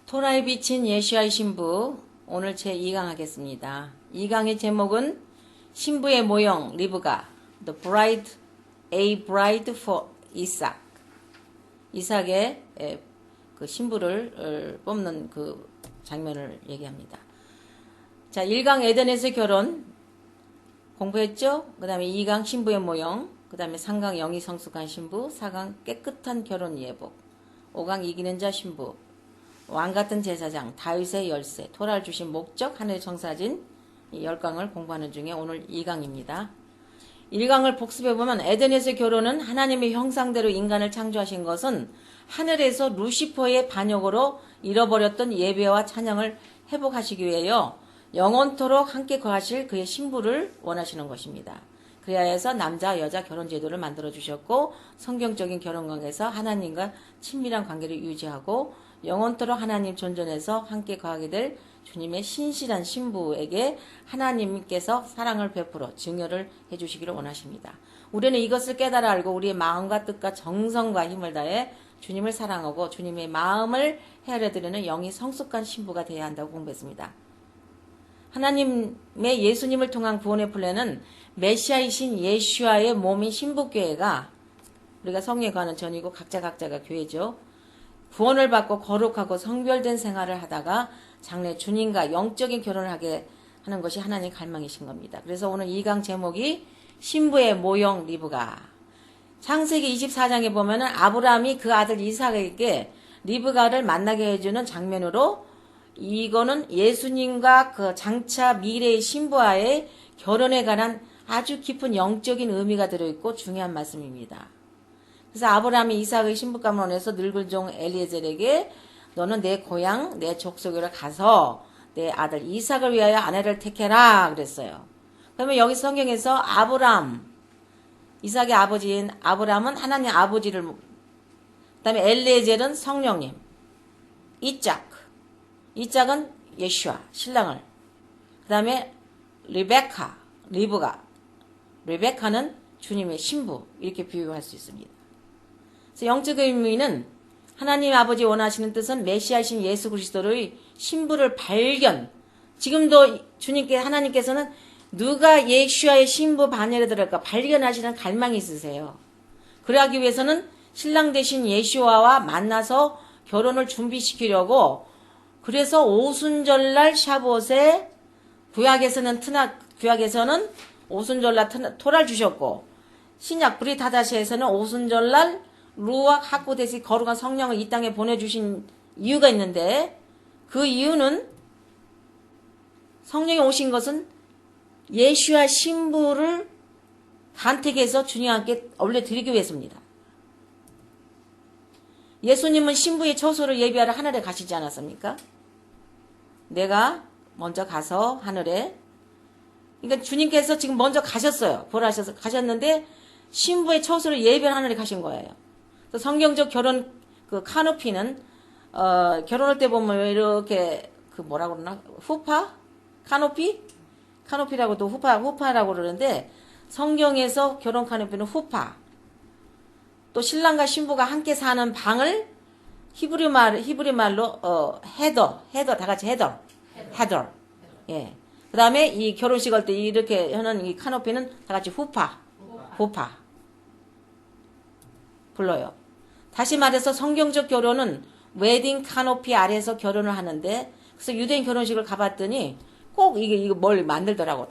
토라에 비친 예수와의 신부, 오늘 제 2강 하겠습니다. 2강의 제목은 신부의 모형 리브가 The Bride, A Bride for Isaac. 이삭의 그 신부를 뽑는 그 장면을 얘기합니다. 자, 1강 에덴에서 결혼 공부했죠? 그 다음에 2강 신부의 모형, 그 다음에 3강 영이 성숙한 신부, 4강 깨끗한 결혼 예복, 5강 이기는 자 신부, 왕같은 제사장, 다윗의 열쇠, 토라를 주신 목적, 하늘의 청사진, 이 10강을 공부하는 중에 오늘 2강입니다. 1강을 복습해보면 에덴에서의 결혼은 하나님의 형상대로 인간을 창조하신 것은 하늘에서 루시퍼의 반역으로 잃어버렸던 예배와 찬양을 회복하시기 위하여 영원토록 함께 거하실 그의 신부를 원하시는 것입니다. 그래야 해서 남자 여자 결혼 제도를 만들어 주셨고 성경적인 결혼 관계에서 하나님과 친밀한 관계를 유지하고 영원토록 하나님 존전에서 함께 거하게 될 주님의 신실한 신부에게 하나님께서 사랑을 베풀어 증여를 해주시기를 원하십니다. 우리는 이것을 깨달아 알고 우리의 마음과 뜻과 정성과 힘을 다해 주님을 사랑하고 주님의 마음을 헤아려드리는 영이 성숙한 신부가 되어야 한다고 공부했습니다. 하나님의 예수님을 통한 구원의 플랜은 메시아이신 예수와의 몸인 신부교회가 우리가 성령에 관한 전이고 각자가 교회죠. 구원을 받고 거룩하고 성별된 생활을 하다가 장래 주님과 영적인 결혼을 하게 하는 것이 하나님의 갈망이신 겁니다. 그래서 오늘 2강 제목이 신부의 모형 리브가. 창세기 24장에 보면은 아브라함이 그 아들 이삭에게 리브가를 만나게 해주는 장면으로 이거는 예수님과 그 장차 미래의 신부와의 결혼에 관한 아주 깊은 영적인 의미가 들어있고 중요한 말씀입니다. 그래서 아브라함이 이삭의 신부감을 원해서 늙은 종 엘리에젤에게 너는 내 고향 내 족속으로 가서 내 아들 이삭을 위하여 아내를 택해라 그랬어요. 그러면 여기 성경에서 아브라함, 이삭의 아버지인 아브라함은 하나님 아버지를, 그 다음에 엘리에젤은 성령님, 이짝은 예슈아 신랑을, 그 다음에 리베카는 주님의 신부, 이렇게 비유할 수 있습니다. 그래서 영적인 의미는 하나님 아버지 원하시는 뜻은 메시아이신 예수 그리스도의 신부를 발견. 지금도 주님께 하나님께서는 누가 예수와의 신부 반열에 들어갈까 발견하시는 갈망이 있으세요. 그러하기 위해서는 신랑 되신 예수와와 만나서 결혼을 준비시키려고, 그래서 오순절날 샤봇에 구약에서는 오순절날 토라를 주셨고 신약 브릿 하다시에서는 오순절날 루악 하코데시 거룩한 성령을 이 땅에 보내주신 이유가 있는데, 그 이유는 성령이 오신 것은 예수와 신부를 간택해서 주님께 올려드리기 위해서입니다. 예수님은 신부의 처소를 예비하러 하늘에 가시지 않았습니까? 내가 먼저 가서 하늘에, 그러니까 주님께서 지금 먼저 가셨어요. 보라하셔서 가셨는데 신부의 처소를 예비하러 하늘에 가신 거예요. 성경적 결혼 그 카노피는 결혼할 때 보면 이렇게 그 뭐라고 그러나 카노피라고도 후파라고 그러는데 성경에서 결혼 카노피는 후파. 또 신랑과 신부가 함께 사는 방을 히브리 말로 헤더 다 같이 헤더. 예. 그다음에 이 결혼식 할 때 이렇게 하는 이 카노피는 다 같이 후파 불러요. 다시 말해서 성경적 결혼은 웨딩 카노피 아래에서 결혼을 하는데, 그래서 유대인 결혼식을 가봤더니 꼭 이거 뭘 만들더라고.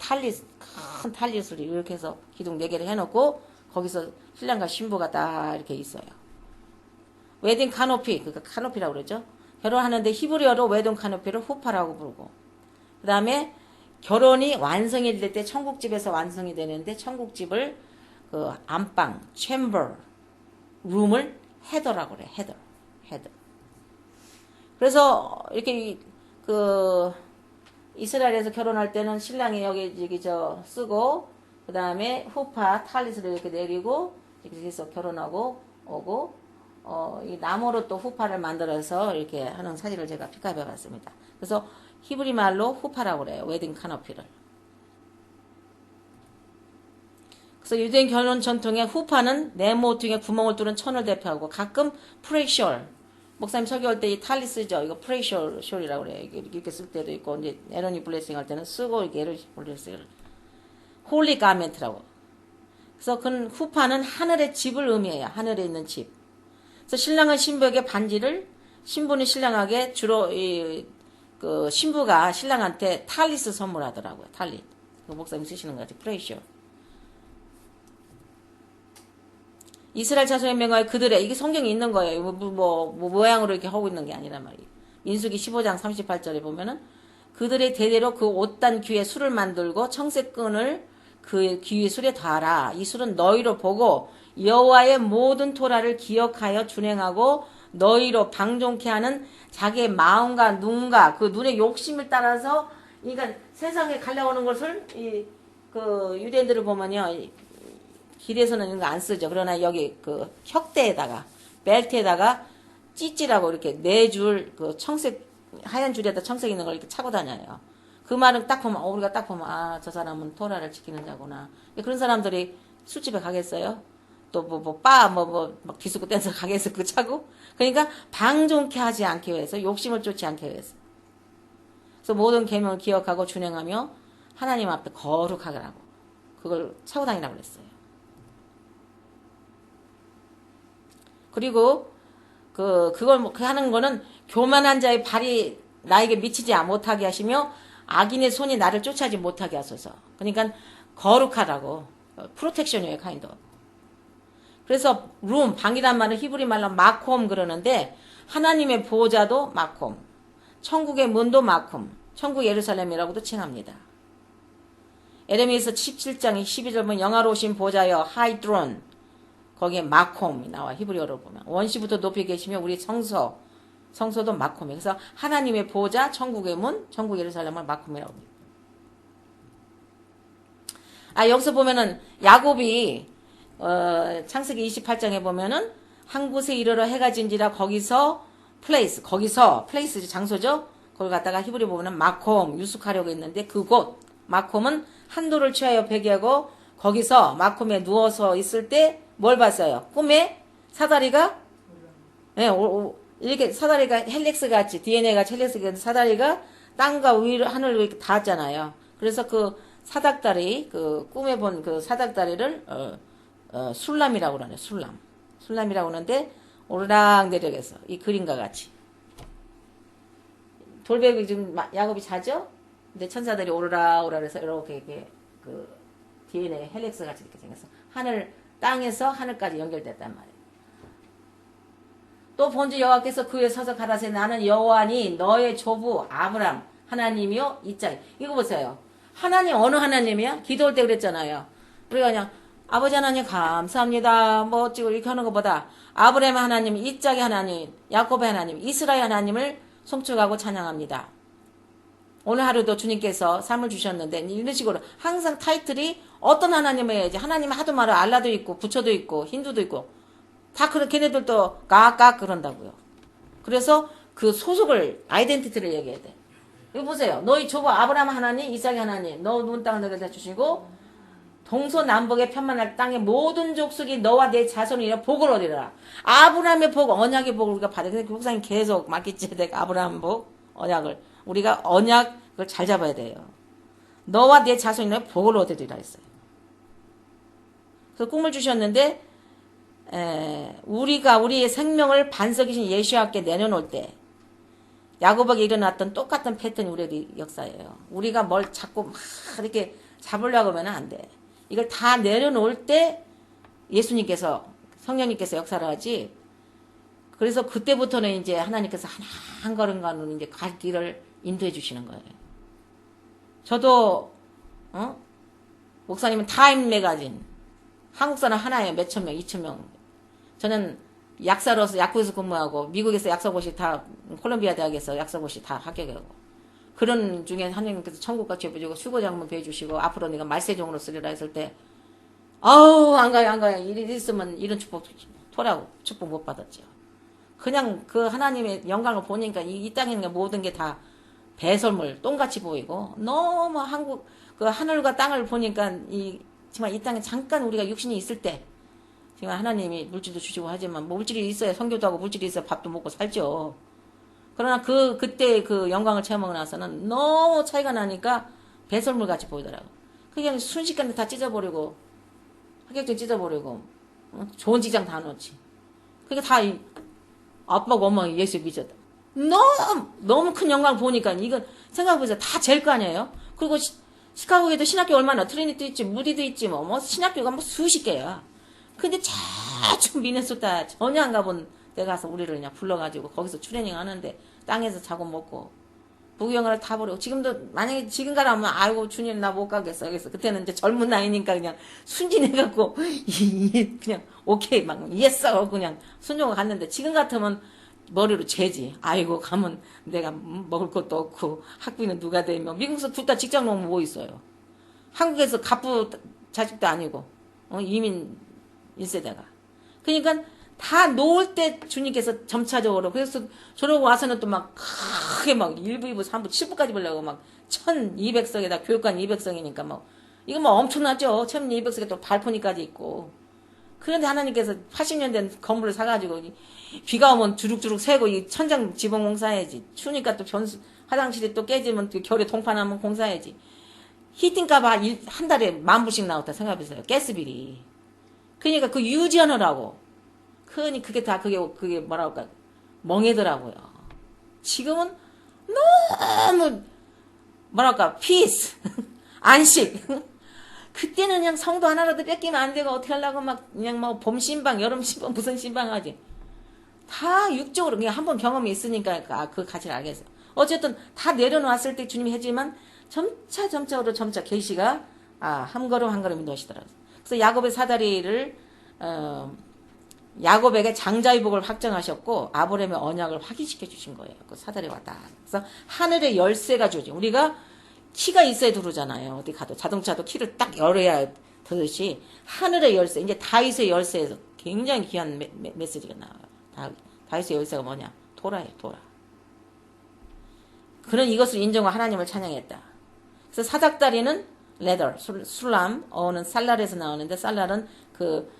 큰 탈릿을 이렇게 해서 기둥 4개를 해놓고 거기서 신랑과 신부가 딱 이렇게 있어요. 웨딩 카노피, 그러니까 카노피라고 그러죠. 결혼하는데 히브리어로 웨딩 카노피를 후파라고 부르고, 그 다음에 결혼이 완성이 될 때 천국집에서 완성이 되는데 천국집을 그 안방, 챔버, 룸을 헤더라고 그래. 헤더. 그래서 이렇게 그 이스라엘에서 결혼할 때는 신랑이 여기 쓰고, 그 다음에 후파 탈릿을 이렇게 내리고 이렇게 해서 결혼하고 오고, 이 나무로 또 후파를 만들어서 이렇게 하는 사진을 제가 픽업해 봤습니다. 그래서 히브리 말로 후파라고 그래요. 웨딩 카노피를. 그래서 유대인 결혼 전통의 후파는 네모 등에 구멍을 뚫은 천을 대표하고 가끔 프레셜, 목사님 설교할 때 이 탈리스죠. 이거 프레이셔 숄이라고 그래요. 이렇게 쓸 때도 있고, 이제 에러니 블레싱 할 때는 쓰고, 이렇게 에러니 블레싱을. 홀리 가멘트라고. 그래서 그 후파는 하늘의 집을 의미해요. 하늘에 있는 집. 그래서 신랑은 신부에게 반지를, 신부는 신랑에게 주로, 그 신부가 신랑한테 탈리스 선물하더라고요. 탈리. 그 목사님 쓰시는 거 같아요. 프레이셔. 이스라엘 자손의 명하여 그들의, 이게 성경에 있는 거예요. 모양으로 이렇게 하고 있는 게 아니란 말이에요. 민수기 15장 38절에 보면은 그들의 대대로 그 옷단 귀에 술을 만들고 청색끈을 그 귀의 술에 달아. 이 술은 너희로 보고 여호와의 모든 토라를 기억하여 준행하고 너희로 방종케 하는 자기의 마음과 눈과 그 눈의 욕심을 따라서, 그러니까 세상에 갈려오는 것을 그 유대인들을 보면요. 길에서는 이런 거 안 쓰죠. 그러나 여기 그 혁대에다가 벨트에다가 찌찌라고 이렇게 네 줄 그 청색 하얀 줄에다 청색 있는 걸 이렇게 차고 다녀요. 그 말은 딱 보면 우리가 딱 보면 저 사람은 토라를 지키는 자구나. 그런 사람들이 술집에 가겠어요? 또 막 디스코 댄서 가겠어 그 차고? 그러니까 방종케 하지 않기 위해서, 욕심을 쫓지 않기 위해서. 그래서 모든 계명을 기억하고 준행하며 하나님 앞에 거룩하라고 그걸 차고 다니라고 그랬어요. 그리고 그걸 하는 거는 교만한 자의 발이 나에게 미치지 못하게 하시며 악인의 손이 나를 쫓아지 못하게 하소서. 그러니까 거룩하다고. 프로텍션이에요, 카인도. 그래서 방이란 말은 히브리 말로 마콤 그러는데 하나님의 보호자도 마콤, 천국의 문도 마콤, 천국 예루살렘이라고도 칭합니다. 에레미야서 17장 12절 보면 영화로우신 보좌여 하이드론, 거기에 마콤이 나와. 히브리어로 보면 원시부터 높이 계시며 우리 성소도 마콤이에요. 그래서 하나님의 보좌, 천국의 문, 천국 예루살렘을 마콤이라고 합니다. 여기서 보면은 야곱이 창세기 28장에 보면은 한 곳에 이르러 해가 진지라 거기서 플레이스 장소죠. 그걸 갖다가 히브리 보면은 마콤 유숙하려고 했는데 그곳 마콤은 한도를 취하여 배기하고 거기서 마콤에 누워서 있을 때 뭘 봤어요? 꿈에 사다리가, 이렇게 사다리가 헬릭스 같이, DNA가 헬릭스 같이 사다리가 땅과 위로, 하늘로 이렇게 닿았잖아요. 그래서 그 사닥다리, 그 꿈에 본 그 사닥다리를, 술람이라고 그러네, 술람. 술람이라고 하는데, 오르락 내려가서, 이 그림과 같이. 돌베개 지금 야곱이 자죠? 근데 천사들이 오르락 해서 이렇게 그 DNA 헬릭스 같이 이렇게 생겼어. 땅에서 하늘까지 연결됐단 말이에요. 또 본주 여호와께서 그 위에 서서 가라사대 나는 여호와니 너의 조부 아브람 하나님이요 이짝. 이거 보세요. 하나님 어느 하나님이야? 기도할 때 그랬잖아요. 우리가 그냥 아버지 하나님 감사합니다 뭐 어찌고 이렇게 하는 것보다 아브라함의 하나님, 이짝의 하나님, 야곱의 하나님, 이스라엘 하나님을 송축하고 찬양합니다. 오늘 하루도 주님께서 삶을 주셨는데 이런 식으로 항상 타이틀이 어떤 하나님을 해야지. 하나님 하도 말해 알라도 있고 부처도 있고 힌두도 있고 다 걔네들도 까까 그런다고요. 그래서 그 소속을 아이덴티티를 얘기해야 돼. 이거 보세요. 너희 조부 아브라함 하나님, 이삭의 하나님, 너 눈 땅을 내게 주시고 동서남북의 편만할 땅의 모든 족속이 너와 내 자손을 이라 복을 얻으리라. 아브라함의 복, 언약의 복을 우리가 받아야 돼. 근데 목사님 계속 맡기지 돼. 아브라함 복, 언약을. 우리가 언약을 잘 잡아야 돼요. 너와 내 자손이 복을 얻으리라 했어요. 그래서 꿈을 주셨는데 우리가 우리의 생명을 반석이신 예수와께 내려놓을 때 야곱에게 일어났던 똑같은 패턴이 우리의 역사예요. 우리가 뭘 자꾸 막 이렇게 잡으려고 하면 안 돼. 이걸 다 내려놓을 때 예수님께서 성령님께서 역사를 하지. 그래서 그때부터는 이제 하나님께서 한 걸음 가는 이제 갈 길을 인도해 주시는 거예요. 저도 목사님은 타임 매거진 한국 사람 하나에 몇천 명, 2천 명. 저는 약사로서 약국에서 근무하고 미국에서 약사고시 다 콜롬비아 대학에서 약사고시 다 합격하고 그런 중에 하나님께서 천국같이 해주고 수고장문 배워주시고 앞으로 네가 말세종으로 쓰리라 했을 때 안 가요. 일 있으면 이런 축복 토라고 축복 못 받았죠. 그냥 그 하나님의 영광을 보니까 이 땅에 있는 모든 게 다 배설물 똥같이 보이고 너무 한국 그 하늘과 땅을 보니까 정말 이 땅에 잠깐 우리가 육신이 있을 때 지금 하나님이 물질도 주시고 하지만 뭐 물질이 있어야 성교도 하고 물질이 있어야 밥도 먹고 살죠. 그러나 그때 그 영광을 체험하고 나서는 너무 차이가 나니까 배설물 같이 보이더라고. 그냥 순식간에 다 찢어버리고, 합격증 찢어버리고, 좋은 직장 다 넣지. 그게 다 아빠가 엄마가 예수에 믿었다. 너무 큰 영광 보니까 이건 생각해보세요. 다 제일 거 아니에요? 그리고 시카고에도 신학교 얼마나 트리니티도 있지, 무디도 있지, 뭐 신학교가 뭐 수십 개야. 근데 저쪽 미네소타 전혀 안 가본 데 가서 우리를 그냥 불러가지고 거기서 트레이닝 하는데 땅에서 자고 먹고 부귀영화를 다 버리고 지금도 만약에 지금 가라면 아이고 주님 나 못 가겠어. 그래서 그때는 이제 젊은 나이니까 그냥 순진해갖고 그냥 오케이 막 예스 하고 그냥 순종을 갔는데 지금 같으면 머리로 재지. 아이고 가면 내가 먹을 것도 없고 학비는 누가 되면 미국에서 둘 다 직장 놓으면 뭐 있어요. 한국에서 갑부 자식도 아니고 이민 1세대가. 그러니까 다 놓을 때 주님께서 점차적으로 그래서 저러고 와서는 또 막 크게 막 1부, 2부, 3부, 7부까지 보려고 막 1200석에다 교육관 200석이니까 뭐 이거 뭐 엄청나죠. 1200석에 또 발포니까지 있고. 그런데 하나님께서 80년 된 건물을 사가지고 비가 오면 주룩주룩 새고 이 천장 지붕 공사해야지. 추우니까 또 화장실이 또 깨지면 또 겨울에 동파나면 공사해야지. 히팅값 한 달에 10,000불씩 나왔다 생각해보세요. 가스비리. 그러니까 그 유지하느라고. 그게 다 그게 뭐라고 할까 멍해더라고요. 지금은 너무 뭐랄까 피스 안식. 그때는 그냥 성도 하나라도 뺏기면 안 되고 어떻게 하려고 막 그냥 뭐 봄 신방 여름 신방 무슨 신방 하지. 다 육적으로 그냥 한번 경험이 있으니까 그 가치를 알겠어요. 어쨌든 다 내려놓았을 때 주님이 해지만 점차적으로 계시가 한 걸음 한 걸음이 넣으시더라고요. 그래서 야곱의 사다리를 야곱에게 장자의 복을 확정하셨고 아브라함의 언약을 확인시켜 주신 거예요. 그 사다리 왔다. 그래서 하늘의 열쇠가 주죠. 우리가 키가 있어야 들어오잖아요. 어디 가도 자동차도 키를 딱 열어야 들듯이 하늘의 열쇠. 이제 다윗의 열쇠에서 굉장히 귀한 메시지가 나와요. 다윗의 열쇠가 뭐냐? 도라예요. 도라. 그는 이것을 인정하고 하나님을 찬양했다. 그래서 사닥다리는 레더, 술람, 어는 살랄에서 나오는데 살랄은 그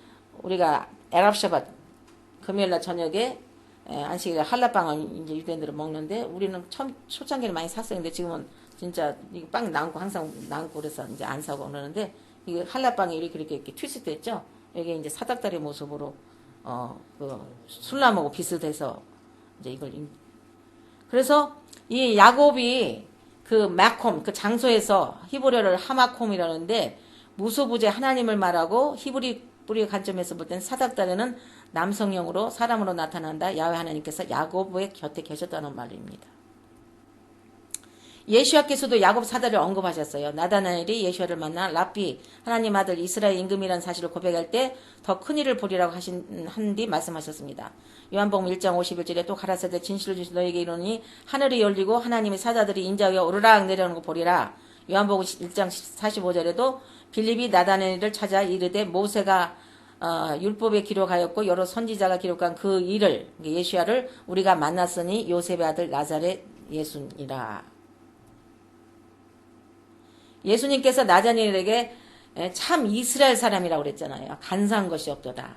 우리가 에랍 샤밧 금요일날 저녁에 안식일에 할라빵을 이제 유대인들은 먹는데 우리는 초창기를 많이 샀어요. 근데 지금은 진짜 이거 빵 남고 항상 남고 그래서 이제 안 사고 그러는데 이거 할라빵이 이렇게 트위스트 했죠. 이게 이제 사닥다리 모습으로 그 술람하고 비슷해서 이제 이걸 그래서 이 야곱이 그 마콤 그 장소에서 히브리어를 하마콤이라는데 무소부재 하나님을 말하고 히브리 뿌리 관점에서 볼 때는 사닥다리는 남성형으로 사람으로 나타난다. 야훼 하나님께서 야곱의 곁에 계셨다는 말입니다. 예수야께서도 야곱 사다리를 언급하셨어요. 나다나엘이 예수야를 만나 랍비 하나님 아들 이스라엘 임금이라는 사실을 고백할 때 더 큰 일을 보리라고 한 뒤 말씀하셨습니다. 요한복음 1장 51절에 또 가라사대 진실을 주신 너에게 이르노니 하늘이 열리고 하나님의 사자들이 인자 위에 오르락 내려오는 거 보리라. 요한복음 1장 45절에도 빌립이 나다나엘을 찾아 이르되 모세가 율법에 기록하였고 여러 선지자가 기록한 그 일을 예수야를 우리가 만났으니 요셉의 아들 나자렛 예수니라. 예수님께서 나자렛에게 참 이스라엘 사람이라고 그랬잖아요. 간사한 것이 없도다.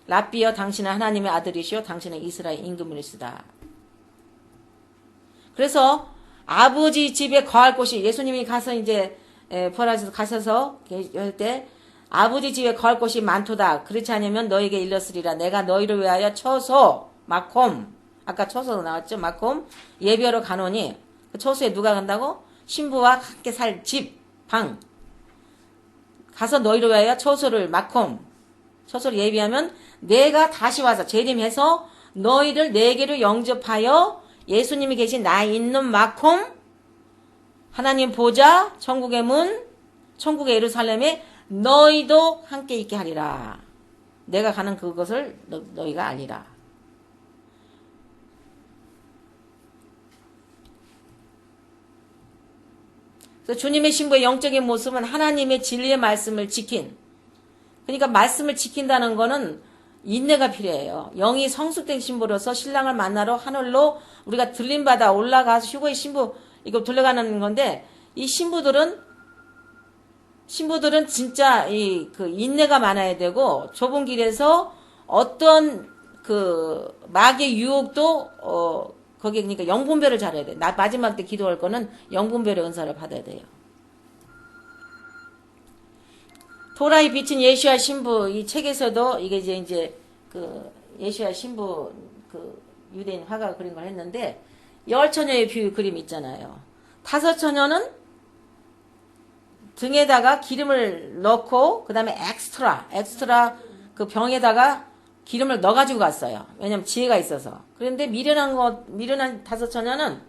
랍비여 당신은 하나님의 아들이시오 당신은 이스라엘 임금이시다. 그래서 아버지 집에 거할 곳이 예수님이 가서 이제 부활하셔서 가셔서 할 때 아버지 집에 거할 곳이 많도다. 그렇지 않으면 너에게 일렀으리라. 내가 너희를 위하여 처소 마콤 아까 처소도 나왔죠. 마콤 예비하러 가노니 그 처소에 누가 간다고? 신부와 함께 살 집, 방 가서 너희를 위하여 처소를 마콤 처소를 예비하면 내가 다시 와서 재림해서 너희를 내게로 영접하여 예수님이 계신 나 있는 마콤 하나님 보좌 천국의 문 천국의 예루살렘에 너희도 함께 있게 하리라. 내가 가는 그것을 너희가 알리라. 그래서 주님의 신부의 영적인 모습은 하나님의 진리의 말씀을 지킨. 그러니까 말씀을 지킨다는 거는 인내가 필요해요. 영이 성숙된 신부로서 신랑을 만나러 하늘로 우리가 들림받아 올라가서 휴거의 신부 이거 들려가는 건데 이 신부들은 신부들은 진짜 그 인내가 많아야 되고 좁은 길에서 어떤 그 마귀의 유혹도 거기에 그러니까 영분별을 잘해야 돼. 나 마지막 때 기도할 거는 영분별의 은사를 받아야 돼요. 토라에 비친 예수야 신부 이 책에서도 이게 이제 그 예수야 신부 그 유대인 화가가 그린 걸 했는데 열 처녀의 비유 그림 있잖아요. 다섯 처녀는 등에다가 기름을 넣고 그 다음에 엑스트라 그 병에다가 기름을 넣어가지고 갔어요. 왜냐면 지혜가 있어서. 그런데 미련한 다섯 처녀는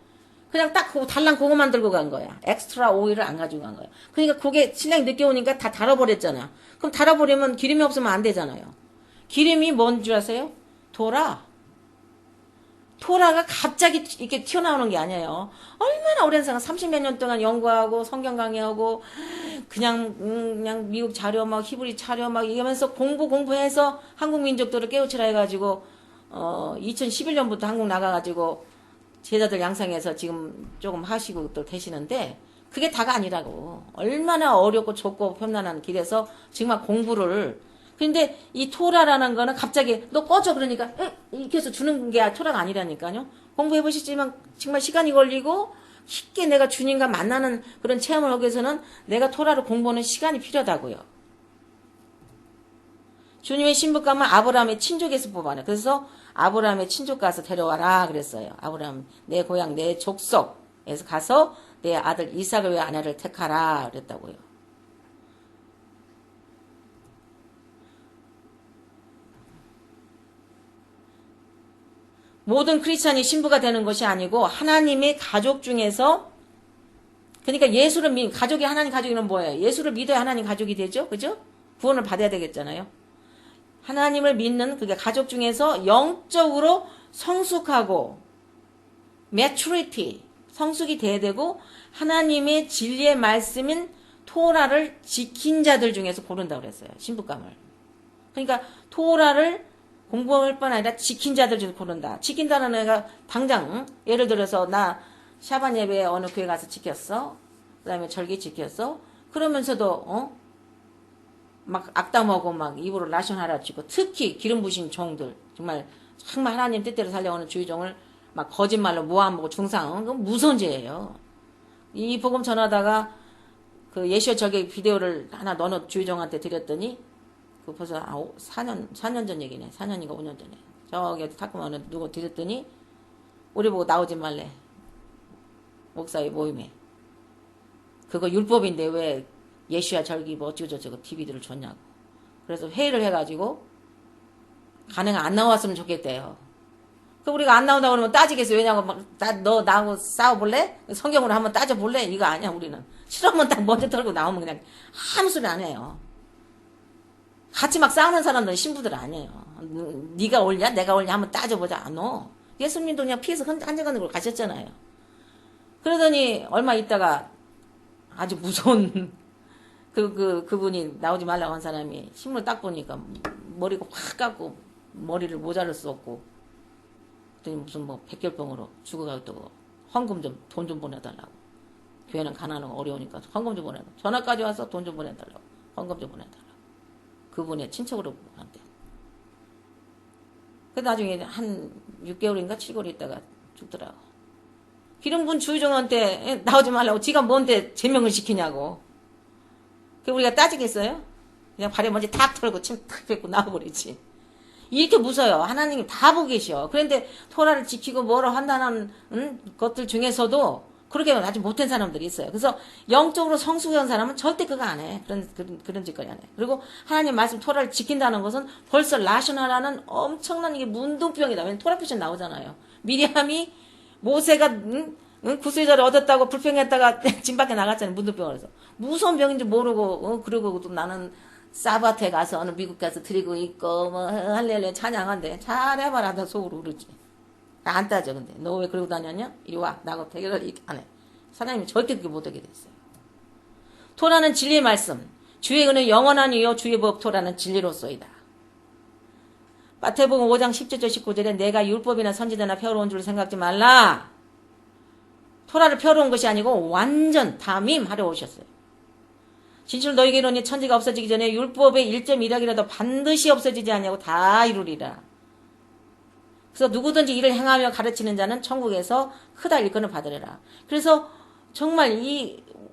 그냥 딱 달랑 그거만 들고 간 거야. 엑스트라 오일을 안 가지고 간 거야. 그러니까 그게 신랑이 늦게 오니까 다 달아버렸잖아. 그럼 달아버리면 기름이 없으면 안 되잖아요. 기름이 뭔 줄 아세요? 토라가 갑자기 이렇게 튀어나오는 게 아니에요. 얼마나 오랜 시간 30몇 년 동안 연구하고 성경 강의하고 그냥 미국 자료 막 히브리 자료 막 이러면서 공부해서 한국 민족들을 깨우치라 해가지고 2011년부터 한국 나가가지고 제자들 양성해서 지금 조금 하시고 또 계시는데 그게 다가 아니라고. 얼마나 어렵고 좁고 편안한 길에서 정말 공부를. 근데 이 토라라는 거는 갑자기 너 꺼져 그러니까 이렇게 해서 주는 게 토라가 아니라니까요. 공부해 보시지만 정말 시간이 걸리고 쉽게 내가 주님과 만나는 그런 체험을 하기 위해서는 내가 토라를 공부하는 시간이 필요하다고요. 주님의 신부 가면 아브라함의 친족에서 뽑아내. 그래서 아브라함의 친족 가서 데려와라 그랬어요. 아브라함 내 고향 내 족속에서 가서 내 아들 이삭을 위해 아내를 택하라 그랬다고요. 모든 크리스찬이 신부가 되는 것이 아니고 하나님의 가족 중에서 그러니까 가족이 하나님 가족이면 뭐예요? 예수를 믿어야 하나님 가족이 되죠? 그죠? 구원을 받아야 되겠잖아요. 하나님을 믿는 그게 가족 중에서 영적으로 성숙하고 maturity 성숙이 돼야 되고 하나님의 진리의 말씀인 토라를 지킨 자들 중에서 고른다고 그랬어요. 신부감을. 그러니까 토라를 공부할 뿐 아니라 지킨 자들 중에서 고른다. 지킨다는 애가 당장 예를 들어서 나 샤반 예배에 어느 교회 가서 지켰어. 그 다음에 절기 지켰어. 그러면서도 막 악담하고 막 입으로 라션 하라치고 특히 기름 부신 종들 정말 하나님 뜻대로 살려오는 주의종을 막 거짓말로 모함하고 중상 그건 무서운 죄예요. 이 복음 전하다가 그 예시오 절개 비디오를 하나 너너 주의종한테 드렸더니 그 벌써 4년 전 얘기네. 4년인가 5년 전에 저기 탁구 어느 누구 드렸더니 우리 보고 나오지 말래. 목사의 모임에 그거 율법인데 왜 예수야 절기 뭐 어쩌고저쩌고 TV들을 줬냐고. 그래서 회의를 해가지고 가능한 안 나왔으면 좋겠대요. 그 우리가 안 나온다고 그러면 따지겠어요. 왜냐면 너 나하고 싸워볼래? 성경으로 한번 따져볼래? 이거 아니야 우리는. 싫으면 딱 먼저 털고 나오면 그냥 아무 소리 안 해요. 같이 막 싸우는 사람들은 신부들 아니에요. 네가 옳냐 내가 옳냐 한번 따져보자. 안 오. 예수님도 그냥 피해서 한정하는 가셨잖아요. 그러더니 얼마 있다가 아주 무서운 그분이 나오지 말라고 한 사람이 신문을 딱 보니까 머리가 확 깎고 머리를 모자를 썼고 그랬더니 무슨 뭐 백혈병으로 죽어가지고 헌금 좀 돈 좀 보내달라고. 교회는 가난하고 어려우니까 헌금 좀 보내달라고. 전화까지 와서 돈 좀 보내달라고. 헌금 좀 보내달라고. 그분의 친척으로 한대. 그 나중에 한 6개월인가 7개월 있다가 죽더라고. 기름 분 주의종한테 나오지 말라고 지가 뭔데 제명을 시키냐고. 그 우리가 따지겠어요? 그냥 발에 먼지 탁 털고 침 탁 뱉고 나와버리지. 이렇게 무서워요. 하나님이 다 보고 계셔. 그런데 토라를 지키고 뭐로 한다는 것들 중에서도 그렇게 아주 못된 사람들이 있어요. 그래서 영적으로 성숙한 사람은 절대 그거 안 해. 그런 짓거리 안 해. 그리고 하나님 말씀 토라를 지킨다는 것은 벌써 라셔나라는 엄청난 이게 문둥병이다. 왜냐면 토라 표시 나오잖아요. 미리암이 모세가 구수자를 얻었다고 불평했다가 진 밖에 나갔잖아요. 문둥병을 해서. 무서운 병인지 모르고 그러고 또 나는 사바트에 가서 어느 미국 가서 드리고 있고 뭐 할렐루야 찬양한대. 잘해봐라. 나 속으로 그러지. 나 안 따져. 근데 너 왜 그러고 다녔냐? 이리 와. 나하고 대결을 이렇게 안 해. 사장님이 절대 그렇게 못하게 됐어요. 토라는 진리의 말씀. 주의 은은 영원한 이요 주의 법 토라는 진리로소이다. 마태복음 5장 17절 19절에 내가 율법이나 선지자나 펴러온 줄 생각지 말라. 토라를 펴러온 것이 아니고 완전 담임하려 오셨어요. 진실 너희에게 이르노니 천지가 없어지기 전에 율법의 1.1항이라도 반드시 없어지지 않냐고 다 이루리라. 그래서 누구든지 이를 행하며 가르치는 자는 천국에서 크다 일권을 받으리라. 그래서 정말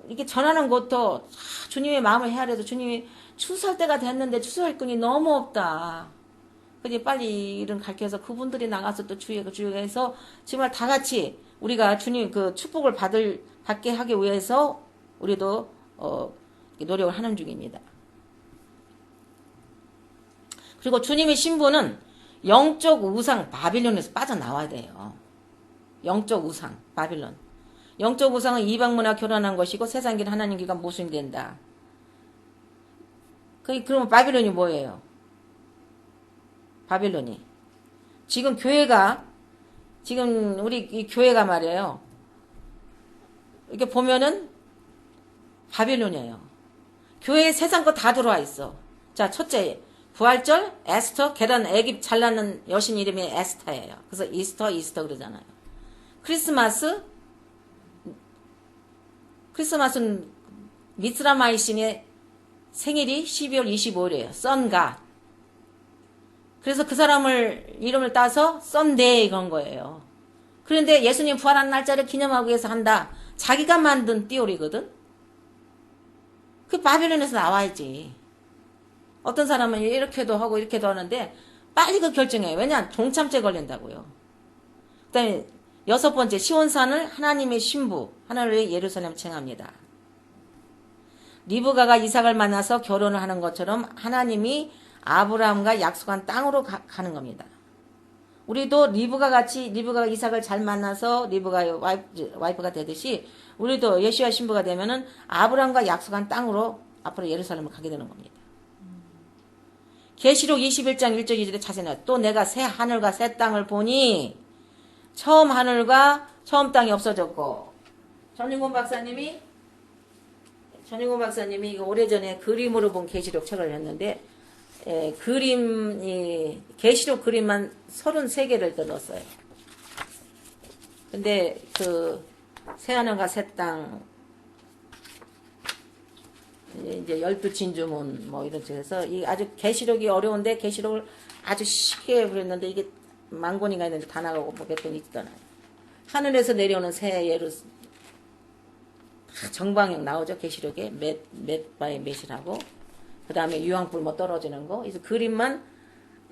이게 전하는 것도 주님의 마음을 헤아려도 주님이 추수할 때가 됐는데 추수할 꾼이 너무 없다. 그지 빨리 일은 가르쳐서 그분들이 나가서 또 주의해서 정말 다 같이 우리가 주님 그 축복을 받게 하기 위해서 우리도 노력을 하는 중입니다. 그리고 주님의 신부는 영적 우상 바빌론에서 빠져나와야 돼요. 영적 우상 바빌론. 영적 우상은 이방문화 결혼한 것이고 세상길 하나님과 모순된다. 그러면 바빌론이 뭐예요? 바빌론이. 지금 교회가 지금 우리 이 교회가 말이에요. 이렇게 보면은 바빌론이에요. 교회에 세상 거 다 들어와 있어. 자, 첫째 부활절 에스터 계란 애기 잘 낳는 여신 이름이 에스터예요. 그래서 이스터 그러잖아요. 크리스마스는 미스라마이 신의 생일이 12월 25일이에요. 썬가. 그래서 그 사람을 이름을 따서 썬데이 그런 거예요. 그런데 예수님 부활한 날짜를 기념하기 위해서 한다. 자기가 만든 띠오리거든. 그 바빌론에서 나와야지. 어떤 사람은 이렇게도 하고 이렇게도 하는데 빨리 그 결정해요. 왜냐? 동참죄 걸린다고요. 그 다음에 6번째 시온산을 하나님의 신부 하나님의 예루살렘 칭합니다. 리브가가 이삭을 만나서 결혼을 하는 것처럼 하나님이 아브라함과 약속한 땅으로 가는 겁니다. 우리도 리브가가 이삭을 잘 만나서 리브가의 와이프가 되듯이 우리도 예수와 신부가 되면은 아브라함과 약속한 땅으로 앞으로 예루살렘을 가게 되는 겁니다. 계시록 21장 1절 2절에 자세히 나와요. 또 내가 새 하늘과 새 땅을 보니 처음 하늘과 처음 땅이 없어졌고 전인곤 박사님이 이거 오래전에 그림으로 본 계시록 책을 했는데 계시록 그림만 33개를 넣었어요. 근데 그 새하늘과 새 땅 이제 12진주문 뭐 이런 쪽에서 이 아주 계시록이 어려운데 계시록을 아주 쉽게 그랬는데 이게 만 권인가 있는데 다 나가고 뭐 몇 권 있잖아요. 하늘에서 내려오는 새 정방형 나오죠. 계시록에 몇 바의 몇이라고. 그 다음에 유황불 뭐 떨어지는 거. 그래서 그림만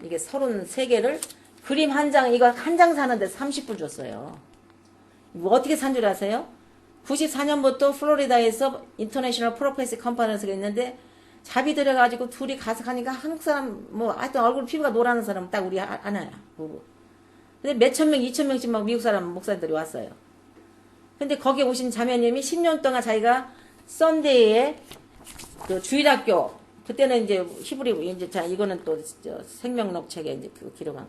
이게 33개를 그림 한 장, 이거 한 장 사는데 30불 줬어요. 뭐 어떻게 산 줄 아세요? 94년부터 플로리다에서 인터내셔널 프로페시 컴퍼니에서 있는데 잡이 들여가지고 둘이 가서 가니까 한국 사람 뭐 하여튼 얼굴 피부가 노라는 사람은 딱 우리 하나야. 근데 몇천 명, 2천 명씩 막 미국 사람 목사님들이 왔어요. 근데 거기에 오신 자매님이 10년 동안 자기가 썬데이에 그 주일학교 그때는 이제 히브리 이제 자 이거는 또 생명록 책에 이제 그 기록한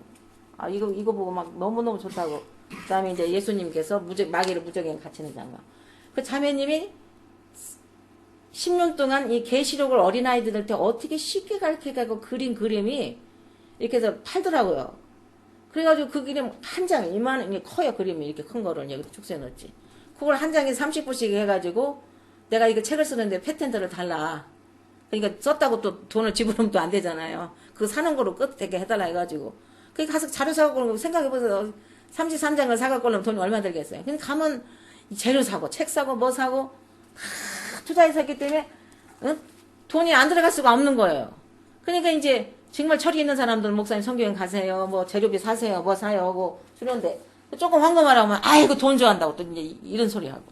거. 이거 보고 막 너무너무 좋다고. 그다음에 이제 예수님께서 마귀를 무적에 갇히는 장면. 그 자매님이 10년 동안 이 계시록을 어린아이들한테 어떻게 쉽게 가르쳐가고 그림이 이렇게 해서 팔더라고요. 그래가지고 그 그림 한 장, 이게 커요. 그림이 이렇게 큰 거를 여기 축소해 놓지. 그걸 한 장에 30불씩 해가지고 내가 이거 책을 쓰는데 패턴들을 달라. 그러니까 썼다고 또 돈을 지불하면 또 안 되잖아요. 그거 사는 거로 끝되게 해달라 해가지고. 그러니까 가서 자료 사갖고 생각해보세요. 33장을 사갖고 오면 돈이 얼마 들겠어요. 근데 가면 재료 사고, 책 사고, 뭐 사고, 다 투자해서 했기 때문에, 돈이 안 들어갈 수가 없는 거예요. 그러니까 이제, 정말 철이 있는 사람들, 목사님 성경에 가세요, 뭐 재료비 사세요, 뭐 사요, 하고, 그런데, 조금 황금하라고 하면, 아이고, 돈 좋아한다고 또 이제 이런 소리 하고.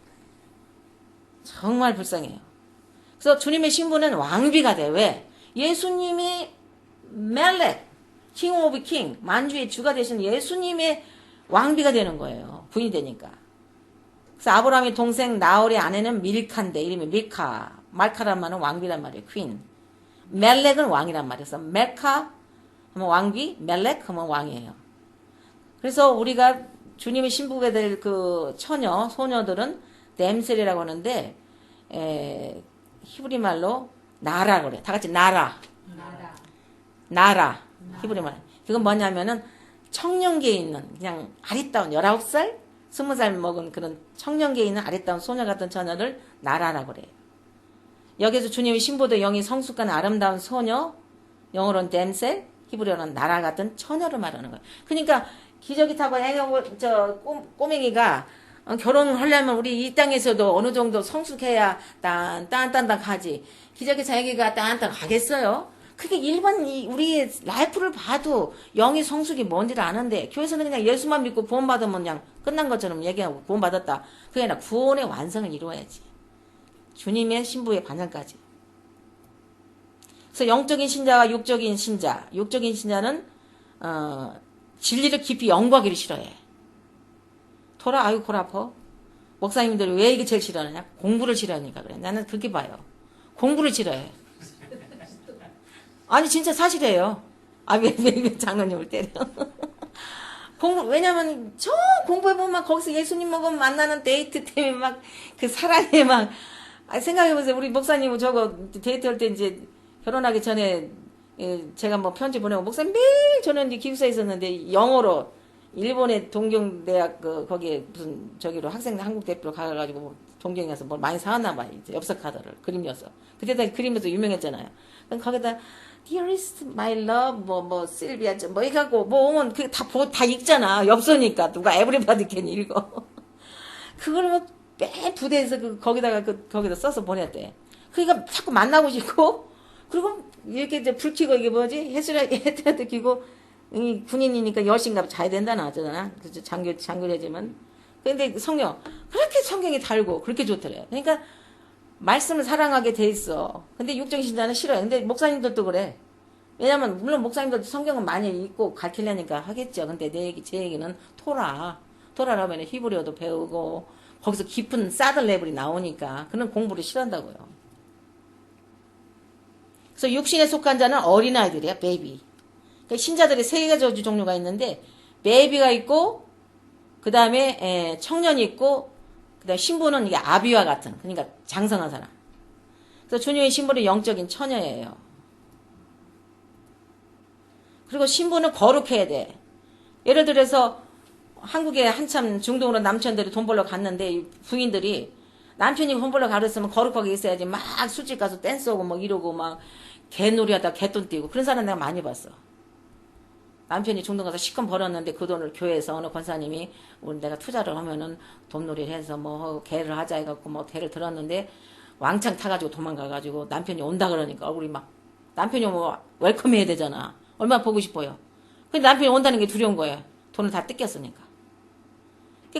정말 불쌍해요. 그래서 주님의 신부는 왕비가 돼. 왜? 예수님이 멜렉, 킹 오브 킹, 만주의 주가 되신 예수님의 왕비가 되는 거예요. 부인이 되니까. 그래서 아브라함의 동생 나홀의 아내는 밀카인데 이름이 밀카. 말카란 말은 왕비란 말이에요. 퀸. 멜렉은 왕이란 말이에요. 멜카 하면 왕비, 멜렉 하면 왕이에요. 그래서 우리가 주님의 신부가 될 그 소녀들은 댐셀이라고 하는데 히브리 말로 나라 그래. 다 같이 나라. 히브리 말. 그건 뭐냐면은 청년기에 있는 그냥 아리따운 19살, 20살 먹은 그런 청년기에 있는 아리따운 소녀 같은 처녀를 나라라고 그래요. 여기서 주님의 신부도 영이 성숙한 아름다운 소녀, 영어로는 댐셀, 히브리어는 나라 같은 처녀를 말하는 거예요. 그러니까 기저귀 타고 꼬맹이가 결혼을 하려면 우리 이 땅에서도 어느 정도 성숙해야 딴딴딴 가지. 기저귀 자기가 딴딴 가겠어요? 그게 일반 우리의 라이프를 봐도 영의 성숙이 뭔지를 아는데 교회에서는 그냥 예수만 믿고 구원받으면 그냥 끝난 것처럼 얘기하고 구원받았다. 그게 아니라 구원의 완성을 이루어야지. 주님의 신부의 반향까지. 그래서 영적인 신자와 육적인 신자. 육적인 신자는 진리를 깊이 연구하기를 싫어해. 토라 아유 골 아파. 목사님들이 왜 이게 제일 싫어하느냐? 공부를 싫어하니까 그래. 나는 그렇게 봐요. 공부를 싫어해. 아니 진짜 사실이에요. 아 왜 장로님을 때려. 왜냐면 저 공부해보면 거기서 예수님 먹으면 만나는 데이트 때문에 막 그 사랑에 막 생각해보세요. 우리 목사님 저거 데이트할 때 이제 결혼하기 전에 제가 뭐 편지 보내고 목사님 매일 저는 이제 기숙사에 있었는데 영어로 일본의 동경대학 거기에 무슨 저기로 학생 한국 대표로 가가지고 뭐 동경에 가서 뭘 많이 사왔나 봐요. 엽서 카드를 그림이어서 그때다 그림에서 유명했잖아요. 거기다 Dearest my love 뭐 실비아 뭐 이거고 뭐 오면 그 다 읽잖아. 엽서니까 누가 에브리바디 캔 읽어. 그걸 매 부대에서 거기다 써서 보냈대. 그러니까 자꾸 만나고 싶고 그리고 이렇게 이제 불 켜고 이게 뭐지 헤드라이트 켜고 군인이니까 10시인가 자야 된다나 어쩌잖아. 그죠 장교되지만 근데 성경 그렇게 성경이 달고 그렇게 좋더래. 그러니까 말씀을 사랑하게 돼 있어. 근데 육적인 신자는 싫어요. 근데 목사님들도 그래. 왜냐면 물론 목사님들도 성경은 많이 읽고 가르치려니까 하겠죠. 근데 제 얘기는 토라라면 히브리어도 배우고 거기서 깊은 사드 레벨이 나오니까 그런 공부를 싫어한다고요. 그래서 육신에 속한 자는 어린아이들이야. 베이비. 그러니까 신자들이 세 가지 종류가 있는데 베이비가 있고 그 다음에 청년이 있고 그 다음에 신부는 이게 아비와 같은 그러니까 장성한 사람. 그래서 주님의 신부는 영적인 처녀예요. 그리고 신부는 거룩해야 돼. 예를 들어서 한국에 한참 중동으로 남편들이 돈 벌러 갔는데 부인들이 남편이 돈 벌러 가랬으면 거룩하게 있어야지 막 술집 가서 댄스하고 막 이러고 막 개놀이 하다 개돈 띄고 그런 사람 내가 많이 봤어. 남편이 중동 가서 시큰 벌었는데 그 돈을 교회에서 어느 권사님이 내가 투자를 하면은 돈놀이를 해서 뭐 개를 하자 해갖고 뭐 개를 들었는데 왕창 타가지고 도망가가지고 남편이 온다 그러니까 얼굴이 막 남편이 뭐 웰컴 해야 되잖아. 얼마나 보고 싶어요. 근데 남편이 온다는 게 두려운 거예요. 돈을 다 뜯겼으니까.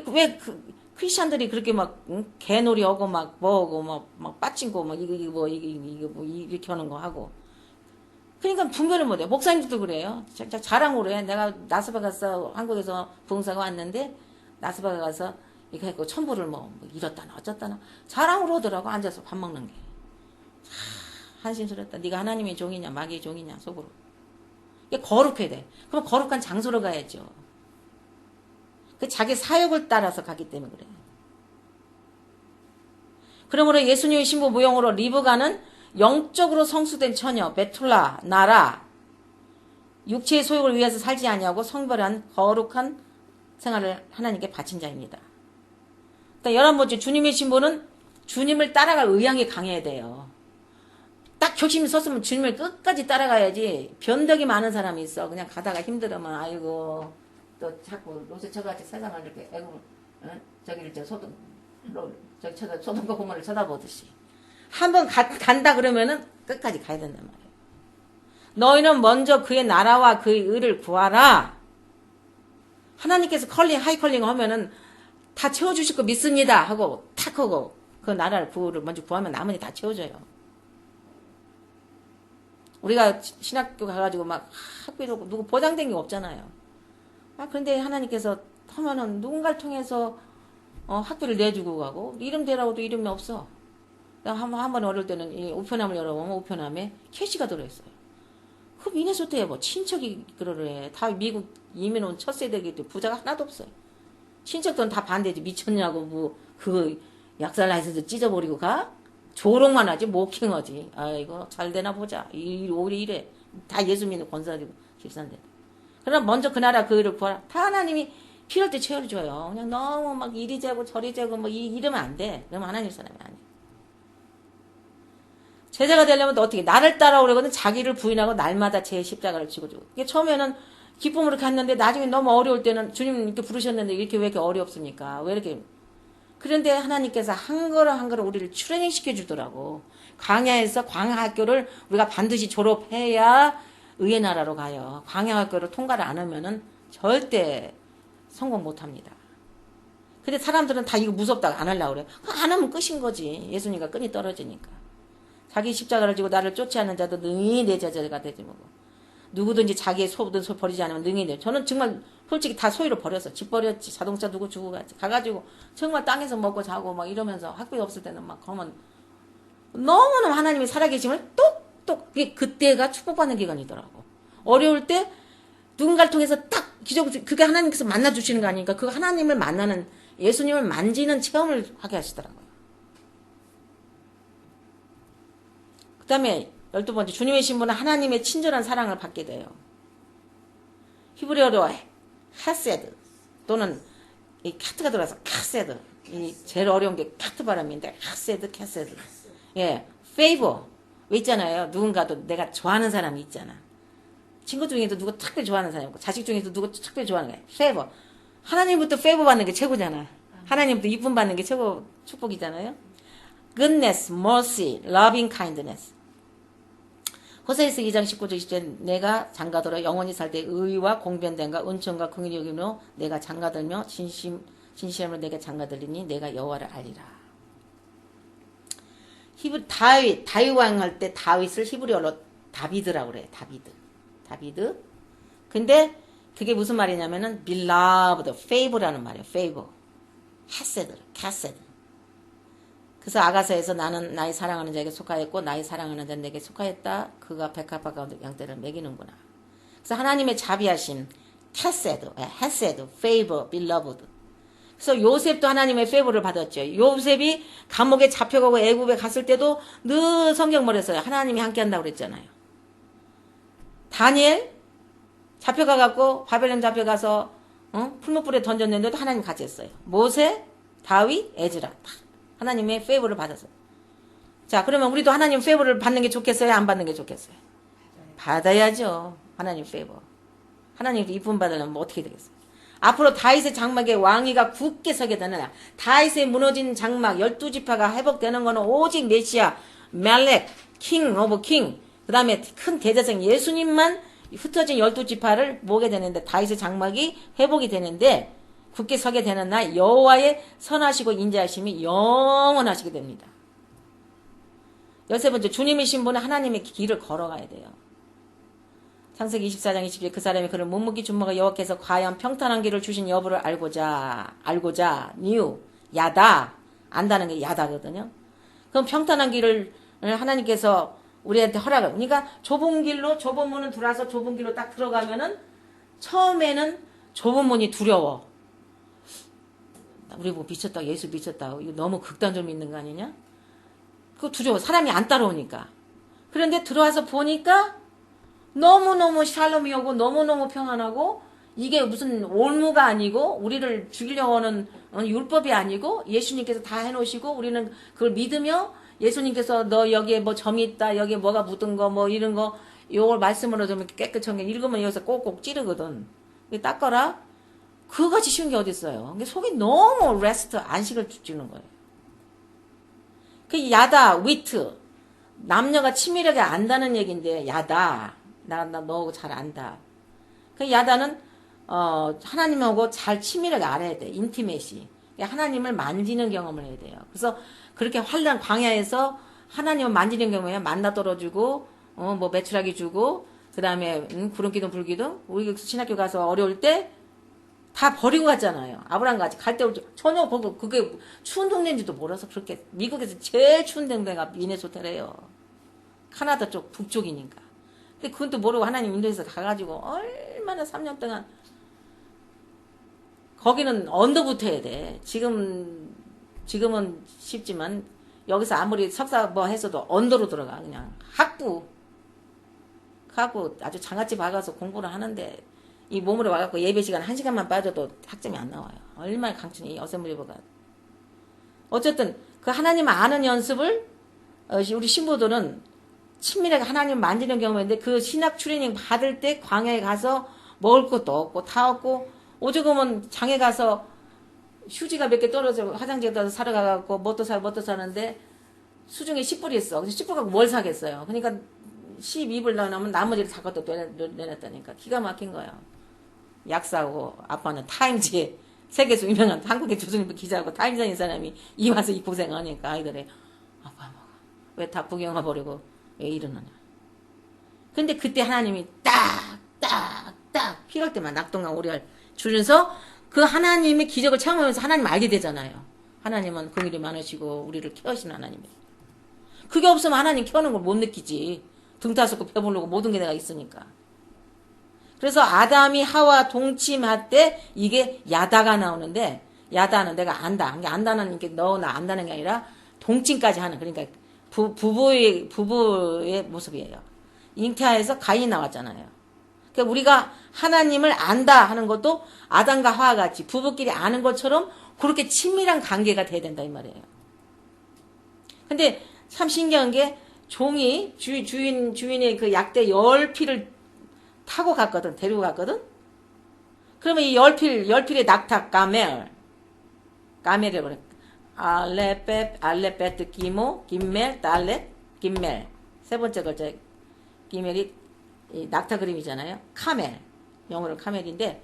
왜 크리스찬들이 그렇게 막 개놀이 하고 막 뭐하고 막 빠친고 막 이거 뭐 이렇게 하는 거 하고. 그러니까 분별을 못해. 목사님들도 그래요. 자랑으로 해. 내가 나스베가스 한국에서 부흥사가 왔는데 나스베가 가서 이거 했고 천부를 뭐 잃었다나 어쩌다나 자랑으로 하더라고. 앉아서 밥 먹는 게. 한심스럽다. 네가 하나님의 종이냐 마귀의 종이냐 속으로. 이게 거룩해야 돼. 그럼 거룩한 장소로 가야죠. 그 자기 사역을 따라서 가기 때문에 그래. 그러므로 예수님의 신부 무용으로 리브가는 영적으로 성수된 처녀, 베툴라, 나라, 육체의 소욕을 위해서 살지 아니하고 성별한 거룩한 생활을 하나님께 바친 자입니다. 11번째, 주님의 신부는 주님을 따라갈 의향이 강해야 돼요. 딱 결심이 섰으면 주님을 끝까지 따라가야지. 변덕이 많은 사람이 있어. 그냥 가다가 힘들으면 아이고 또 자꾸 로세 쳐가지고 세상을 이렇게 저기를 소돔과 고모를 쳐다보듯이 한번 간다 그러면은 끝까지 가야 된단 말이에요. 너희는 먼저 그의 나라와 그의 의를 구하라. 하나님께서 하이컬링 하면은 다 채워주실 거 믿습니다 하고 탁 하고 그 나라를 먼저 구하면 나머지 다 채워줘요. 우리가 신학교 가가지고 막 학비로 누구 보장된 게 없잖아요. 그런데 하나님께서 하면은 누군가를 통해서 학비를 내주고 가고 이름 대라고도 이름이 없어. 한번 어릴 때는 이 우편함을 열어보면 우편함에 캐시가 들어있어요. 그 미네소타에 뭐 친척이 그러래. 다 미국 이민 온 첫 세대기 때문에 부자가 하나도 없어요. 친척들은 다 반대지. 미쳤냐고 뭐 그 약살 라이센스 찢어버리고 가? 조롱만 하지 모킹하지. 아이고 잘 되나 보자. 오리 이래. 다 예수 믿는 권사들이고 집사인데. 그럼 먼저 그 나라 그 일을 구하라. 다 하나님이 필요할 때 채워줘요. 그냥 너무 막 이리 재고 저리 재고 뭐 이러면 안 돼. 그러면 하나님 사람이 아니야. 제자가 되려면 또 어떻게 나를 따라오려거든 자기를 부인하고 날마다 제 십자가를 지고 주고. 이게 처음에는 기쁨으로 갔는데 나중에 너무 어려울 때는 주님 이렇게 부르셨는데 이렇게 왜 이렇게 어렵습니까? 왜 이렇게 그런데 하나님께서 한 걸음 한 걸음 우리를 트레이닝 시켜주더라고. 광야에서 광야학교를 우리가 반드시 졸업해야 의의 나라로 가요. 광야학교를 통과를 안 하면은 절대 성공 못합니다. 근데 사람들은 다 이거 무섭다고 안 하려고 그래요. 안 하면 끝인 거지. 예수님과 끈이 떨어지니까. 자기 십자가를 지고 나를 쫓지 않는 자도 능히 내 제자가 되지 뭐고. 누구든지 자기의 소든 소 버리지 않으면 능히 돼. 저는 정말 솔직히 다 소유를 버렸어. 집 버렸지. 자동차 두고 주고 갔지. 가가지고 정말 땅에서 먹고 자고 막 이러면서 학비 없을 때는 막 그러면 너무너무 하나님이 살아계심을 똑똑 그때가 축복받는 기간이더라고. 어려울 때 누군가를 통해서 딱 기적을 그게 하나님께서 만나주시는 거 아니니까 그 하나님을 만나는 예수님을 만지는 체험을 하게 하시더라고요. 그 다음에 12번째 주님의 신분은 하나님의 친절한 사랑을 받게 돼요. 히브리어로 헤세드 또는 이 카트가 들어가서 카세드 이 제일 어려운 게 카트 발음인데 카세드 카세드 예 페이버 왜 있잖아요. 누군가도 내가 좋아하는 사람이 있잖아. 친구 중에도 누구 특별히 좋아하는 사람이 있고 자식 중에도 누구 특별히 좋아하는 거야. 페이버 하나님부터 페이버 받는 게 최고잖아. 하나님부터 이쁨 받는 게 최고 축복이잖아요. goodness, mercy, loving kindness 호세아서 2장 19절 20절 내가 장가들어 영원히 살 때 의와 공변됨과 은총과 긍휼이 여기므로 내가 장가들며 진실함으로 내가 장가들리니 내가 여호와를 알리라. 다윗 왕 할 때 다윗을 히브리어로 다비드라고 그래요. 다비드. 근데 그게 무슨 말이냐면은 beloved, favor라는 말이에요. favor. 캐세드. 그래서 아가서에서 나는 나의 사랑하는 자에게 속하였고 나의 사랑하는 자는 내게 속하였다. 그가 백합화 가운데 양떼를 먹이는구나. 그래서 하나님의 자비하심, 캐세드, 헤세드, favor, beloved. 그래서 요셉도 하나님의 페이버를 받았죠. 요셉이 감옥에 잡혀가고 애굽에 갔을 때도 늘 성경 말했어요. 하나님이 함께 한다고 그랬잖아요. 다니엘 잡혀가갖고 바벨론 잡혀가서 풀무불에 던졌는데도 하나님 같이 했어요. 모세, 다윗, 에즈라 하나님의 페이버를 받았어요. 자, 그러면 우리도 하나님 페이버를 받는 게 좋겠어요? 안 받는 게 좋겠어요? 받아야죠. 하나님 페이버. 하나님께 이쁨 받으려면 뭐 어떻게 되겠어요? 앞으로 다윗의 장막에 왕위가 굳게 서게 되는 다윗의 무너진 장막 12지파가 회복되는 것은 오직 메시아, 멜렉, 킹 오브 킹 그 다음에 큰 대제사장 예수님만 흩어진 12지파를 모게 되는데 다윗의 장막이 회복이 되는데 굳게 서게 되는 날 여호와의 선하시고 인자하심이 영원하시게 됩니다. 13번째 주님의 신분은 하나님의 길을 걸어가야 돼요. 창세기 24장 20절 그 사람이 그를 묵묵히 준모가 여호와께서 과연 평탄한 길을 주신 여부를 알고자 야다 안다는 게 야다거든요. 그럼 평탄한 길을 하나님께서 우리한테 허락을 그러니까 좁은 문은 들어와서 좁은 길로 딱 들어가면은 처음에는 좁은 문이 두려워. 우리 뭐 미쳤다 예수 미쳤다 이거 너무 극단적으로 믿는 거 아니냐? 그거 두려워. 사람이 안 따라오니까. 그런데 들어와서 보니까 너무너무 샬롬이 오고 너무너무 평안하고 이게 무슨 올무가 아니고 우리를 죽이려고 하는 율법이 아니고 예수님께서 다 해놓으시고 우리는 그걸 믿으며 예수님께서 너 여기에 뭐 점이 있다 여기에 뭐가 묻은 거 뭐 이런 거 요걸 말씀으로 좀 깨끗한 게 읽으면 여기서 꼭꼭 찌르거든. 닦아라. 그거같이 쉬운 게 어딨어요. 속이 너무 레스트 안식을 주는 거예요. 그 야다 위트 남녀가 치밀하게 안다는 얘기인데 야다 나 너하고 잘 안다. 그 야다는 하나님하고 잘 치밀하게 알아야 돼. 인티메시. 하나님을 만지는 경험을 해야 돼요. 그래서 그렇게 환란 광야에서 하나님을 만지는 경험이야. 만나 떨어지고 뭐 매출하기 주고 그 다음에 구름기둥 불기둥 우리 신학교 가서 어려울 때 다 버리고 갔잖아요. 아브라함 같이 갈 때 전혀 보고 그게 추운 동네인지도 몰라서 그렇게 미국에서 제일 추운 동네가 미네소타래요. 카나다 쪽 북쪽이니까. 근데 그건 또 모르고 하나님 인도에서 가가지고 얼마나 3년 동안 거기는 언더부터 해야 돼. 지금은 쉽지만 여기서 아무리 석사 뭐 했어도 언더로 들어가. 그냥 학부 아주 장아찌 박아서 공부를 하는데 이 몸으로 와갖고 예배 시간 1시간만 빠져도 학점이 안 나와요. 얼마나 강춘이 어셈블리버가. 어쨌든 그 하나님 아는 연습을 우리 신부들은 친밀하게 하나님 만지는 경우가 있는데 그 신학 트레이닝 받을 때 광야에 가서 먹을 것도 없고 다 없고 오죽하면 장에 가서 휴지가 몇 개 떨어져 화장지에 떠서 사러 가갖고 뭣도 사는데 수중에 10불이 있어. 그래서 10불 갖고 뭘 사겠어요. 그러니까 12불 나오면 나머지를 다 갖다 내놨다니까. 기가 막힌 거야. 약 사고 아빠는 타임즈에 세계에서 유명한 한국의 조선일보 기자하고 타임즈인 사람이 이 와서 이 고생하니까 아이들이 아빠 왜 다 구경해 버리고 왜 이러느냐. 근데 그때 하나님이 딱 필요할 때만 낙동강 오리알 주면서 그 하나님의 기적을 체험하면서 하나님 알게 되잖아요. 하나님은 긍휼이 많으시고 우리를 케어하시는 하나님이에요. 그게 없으면 하나님 케어하는 걸 못 느끼지. 등 타서 배부르고 모든 게 내가 있으니까. 그래서 아담이 하와 동침할 때 이게 야다가 나오는데 야다는 내가 안다. 안다는 게 너나 안다는 게 아니라 동침까지 하는 그러니까 부부의 모습이에요. 잉태하에서 가인이 나왔잖아요. 그러니까 우리가 하나님을 안다 하는 것도 아담과 하와 같이 부부끼리 아는 것처럼 그렇게 친밀한 관계가 돼야 된다 이 말이에요. 근데 참 신기한 게 종이 주인의 그 약대 10필을 타고 갔거든. 데리고 갔거든. 그러면 이 10필의 낙타 까멜이라고 그래. 알레베트 기모 김멜 달렛 김멜 세 번째 글자 기멜이 낙타 그림이잖아요. 카멜 영어로 카멜인데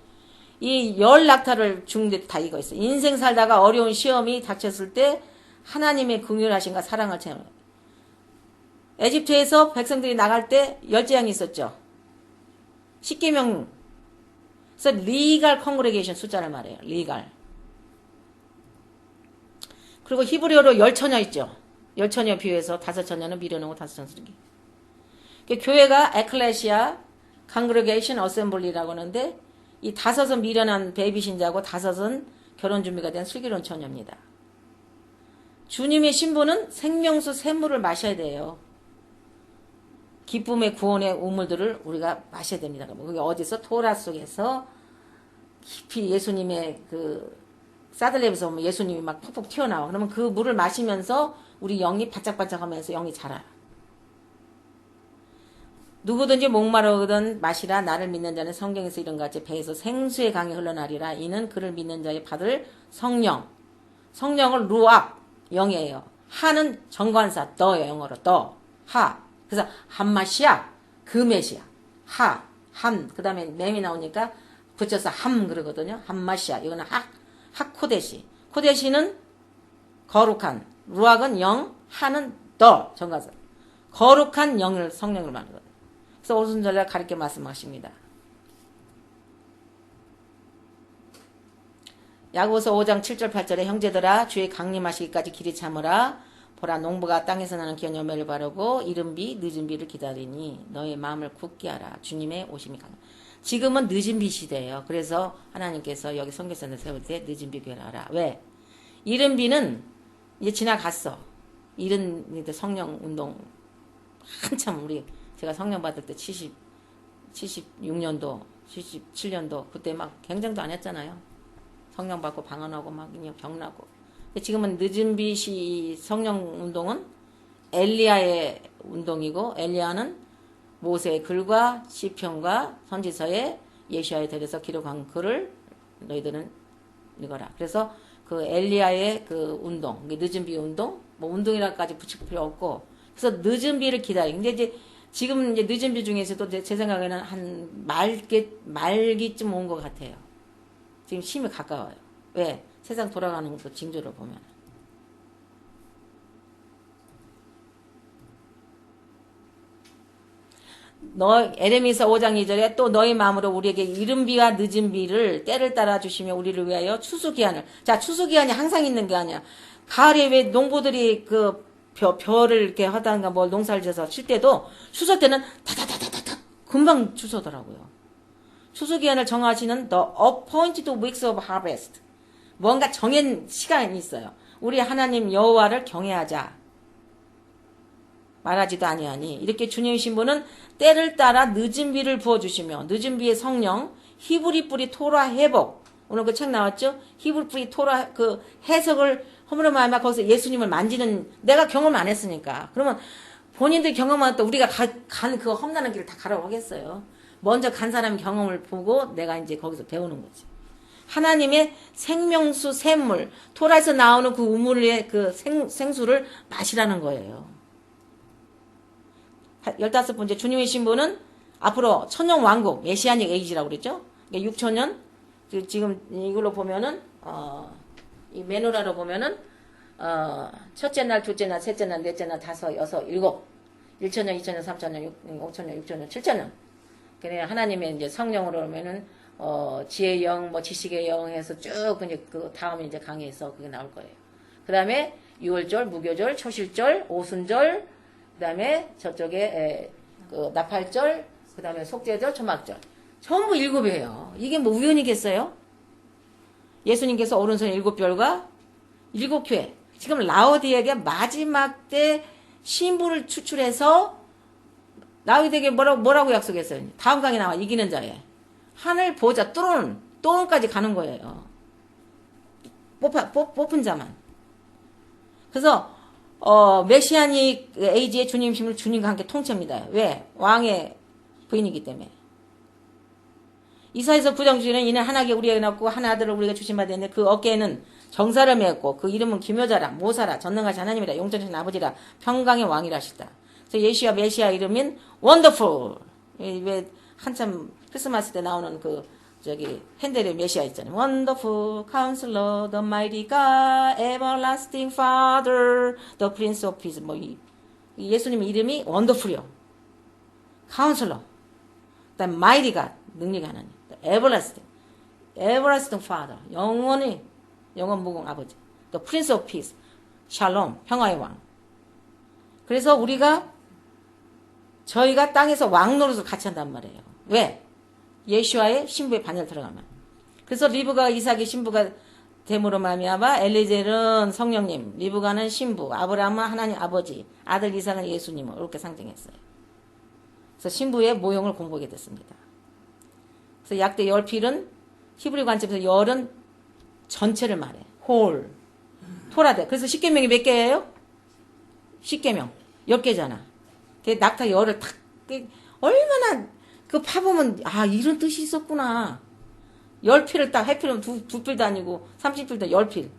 이 10낙타를 주는데 다 이거 있어. 인생 살다가 어려운 시험이 닥쳤을 때 하나님의 긍휼하심과 사랑을 체험해요. 에집트에서 백성들이 나갈 때 열재앙이 있었죠. 10계명 그래서 리갈 컨그레게이션 숫자를 말해요. 리갈. 그리고 히브리어로 열처녀 있죠. 열처녀 비유해서 5처녀는 미련하고 5천스럽게. 교회가 에클레시아 컨그레게이션 어셈블리라고 하는데 이 5은 미련한 베이비 신자고 5은 결혼 준비가 된 슬기로운 처녀입니다. 주님의 신부는 생명수 샘물을 마셔야 돼요. 기쁨의 구원의 우물들을 우리가 마셔야 됩니다. 그게 어디서? 토라 속에서 깊이 예수님의 그 사들랩에서 보면 예수님이 막 푹푹 튀어나와. 그러면 그 물을 마시면서 우리 영이 바짝바짝하면서 영이 자라요. 누구든지 목마르거든 마시라. 나를 믿는 자는 성경에서 이런 같이 배에서 생수의 강이 흘러나리라. 이는 그를 믿는 자의 받을 성령. 성령을 루악 영이에요. 하는 정관사 더예요. 영어로 더. 하. 그래서 한마시아 금메시아 함 그 다음에 맴이 나오니까 붙여서 함 그러거든요. 한마시아 이거는 하코데시 코데시는 거룩한 루악은 영 하는 더 정가사 거룩한 영을 성령을 말하거든요. 그래서 오순절날 가르쳐 말씀하십니다. 야고보서 5장 7절 8절에 형제들아 주의 강림하시기까지 길이 참으라. 보라 농부가 땅에서 나는 기한 열매를 바르고 이른 비 늦은 비를 기다리니 너의 마음을 굳게 하라. 주님의 오심이 가능. 지금은 늦은 비 시대예요. 그래서 하나님께서 여기 선교사를 세울 때 늦은 비 괴라하라. 왜? 이른 비는 이제 지나갔어. 이른 성령 운동 한참 제가 성령 받을 때 76년도 77년도 그때 막 경쟁도 안 했잖아요. 성령 받고 방언하고 막 병나고. 지금은 늦은 빛이 성령 운동은 엘리야의 운동이고 엘리야는 모세의 글과 시편과 선지서에 예시하에 들여서 기록한 글을 너희들은 읽어라. 그래서 그 엘리야의 그 운동, 늦은 비 운동, 뭐 운동이라까지 붙일 필요 없고 그래서 늦은 비를 기다리. 근데 이제 지금 이제 늦은 비 중에서도 제 생각에는 한 말기쯤 온 것 같아요. 지금 심히 가까워요. 왜? 세상 돌아가는 것도 징조를 보면. 에레미서 5장 2절에 또 너희 마음으로 우리에게 이른 비와 늦은 비를 때를 따라 주시며 우리를 위하여 추수기한을. 자, 추수기한이 항상 있는 게 아니야. 가을에 왜 농부들이 그 벼를 이렇게 하다가 뭘 농사를 지어서 칠 때도 추수 때는 다다다다다다 금방 추수더라고요. 추수기한을 정하시는 the appointed weeks of harvest. 뭔가 정한 시간이 있어요. 우리 하나님 여호와를 경외하자. 말하지도 아니하니 이렇게 주님의 신부는 때를 따라 늦은 비를 부어주시며 늦은 비의 성령 히브리 뿌리 토라 회복 오늘 그 책 나왔죠? 히브리 뿌리 토라 그 해석을 허물어 말마 거기서 예수님을 만지는 내가 경험 안 했으니까 그러면 본인들 경험한 또 우리가 간 그 험난한 길을 다 가라고 하겠어요. 먼저 간 사람의 경험을 보고 내가 이제 거기서 배우는 거지. 하나님의 생명수 샘물, 토라에서 나오는 그 우물의 그 생수를 마시라는 거예요. 15번째, 주님의 신부는 앞으로 천년 왕국, 메시아닉 에이지라고 그랬죠? 6천년, 지금 이걸로 보면은, 이 메노라로 보면은, 첫째 날, 둘째 날, 셋째 날, 넷째 날, 다섯, 여섯, 일곱, 1천년, 2천년, 3천년, 5천년, 6천년, 7천년. 그래, 하나님의 이제 성령으로 오면은, 지혜의 영, 뭐 지식의 영 해서 쭉, 이제 그 다음에 이제 강의에서 그게 나올 거예요. 그 다음에 유월절, 무교절, 초실절, 오순절, 그 다음에 저쪽에, 그 나팔절, 그 다음에 속죄절, 초막절. 전부 7이에요. 이게 뭐 우연이겠어요? 예수님께서 오른손 7별과 7교회. 지금 라오디에게 마지막 때 신부를 추출해서 라오디에게 뭐라고 약속했어요? 다음 강에 나와 이기는 자에. 하늘 보좌 뚜론까지 가는 거예요. 뽑힌 자만. 그래서 메시아닉 에이지의 주님심을 주님과 함께 통치합니다. 왜? 왕의 부인이기 때문에. 이사에서 부정주의는 이는 하나님께 우리에게 낳고 한 아들을 우리가 주신 바 되는데 그 어깨에는 정사를 메었고 그 이름은 기묘자라 모사라 전능하신 하나님이라 용전하신 아버지라 평강의 왕이라 하시다. 그래서 예시와 메시아 이름인 원더풀. 왜 한참 크리스마스 때 나오는 그 저기 핸델의 메시아 있잖아요. Wonderful Counselor, the Mighty God, Everlasting Father, the Prince of Peace. 뭐 예수님 이름이 원더풀이요. Counselor, the Mighty God, 능력의 하나님, the Everlasting Father, 영원 무궁 아버지, the Prince of Peace, 샬롬, 평화의 왕. 그래서 저희가 땅에서 왕 노릇을 같이 한단 말이에요. 왜? 예슈아의 신부의 반열 들어가면. 그래서 리브가 이삭의 신부가 됨으로 말미암아 엘리젤은 성령님, 리브가는 신부, 아브라함은 하나님 아버지, 아들 이삭은 예수님을 이렇게 상징했어요. 그래서 신부의 모형을 공부하게 됐습니다. 그래서 약대 열필은 히브리 관점에서 열은 전체를 말해. 홀. 토라데. 그래서 십계명이 몇 개예요? 십계명 10개잖아. 낙타 열을 탁 얼마나 그 파보면 이런 뜻이 있었구나. 10필을 딱 해필은 두 필도 아니고 30필도 10필.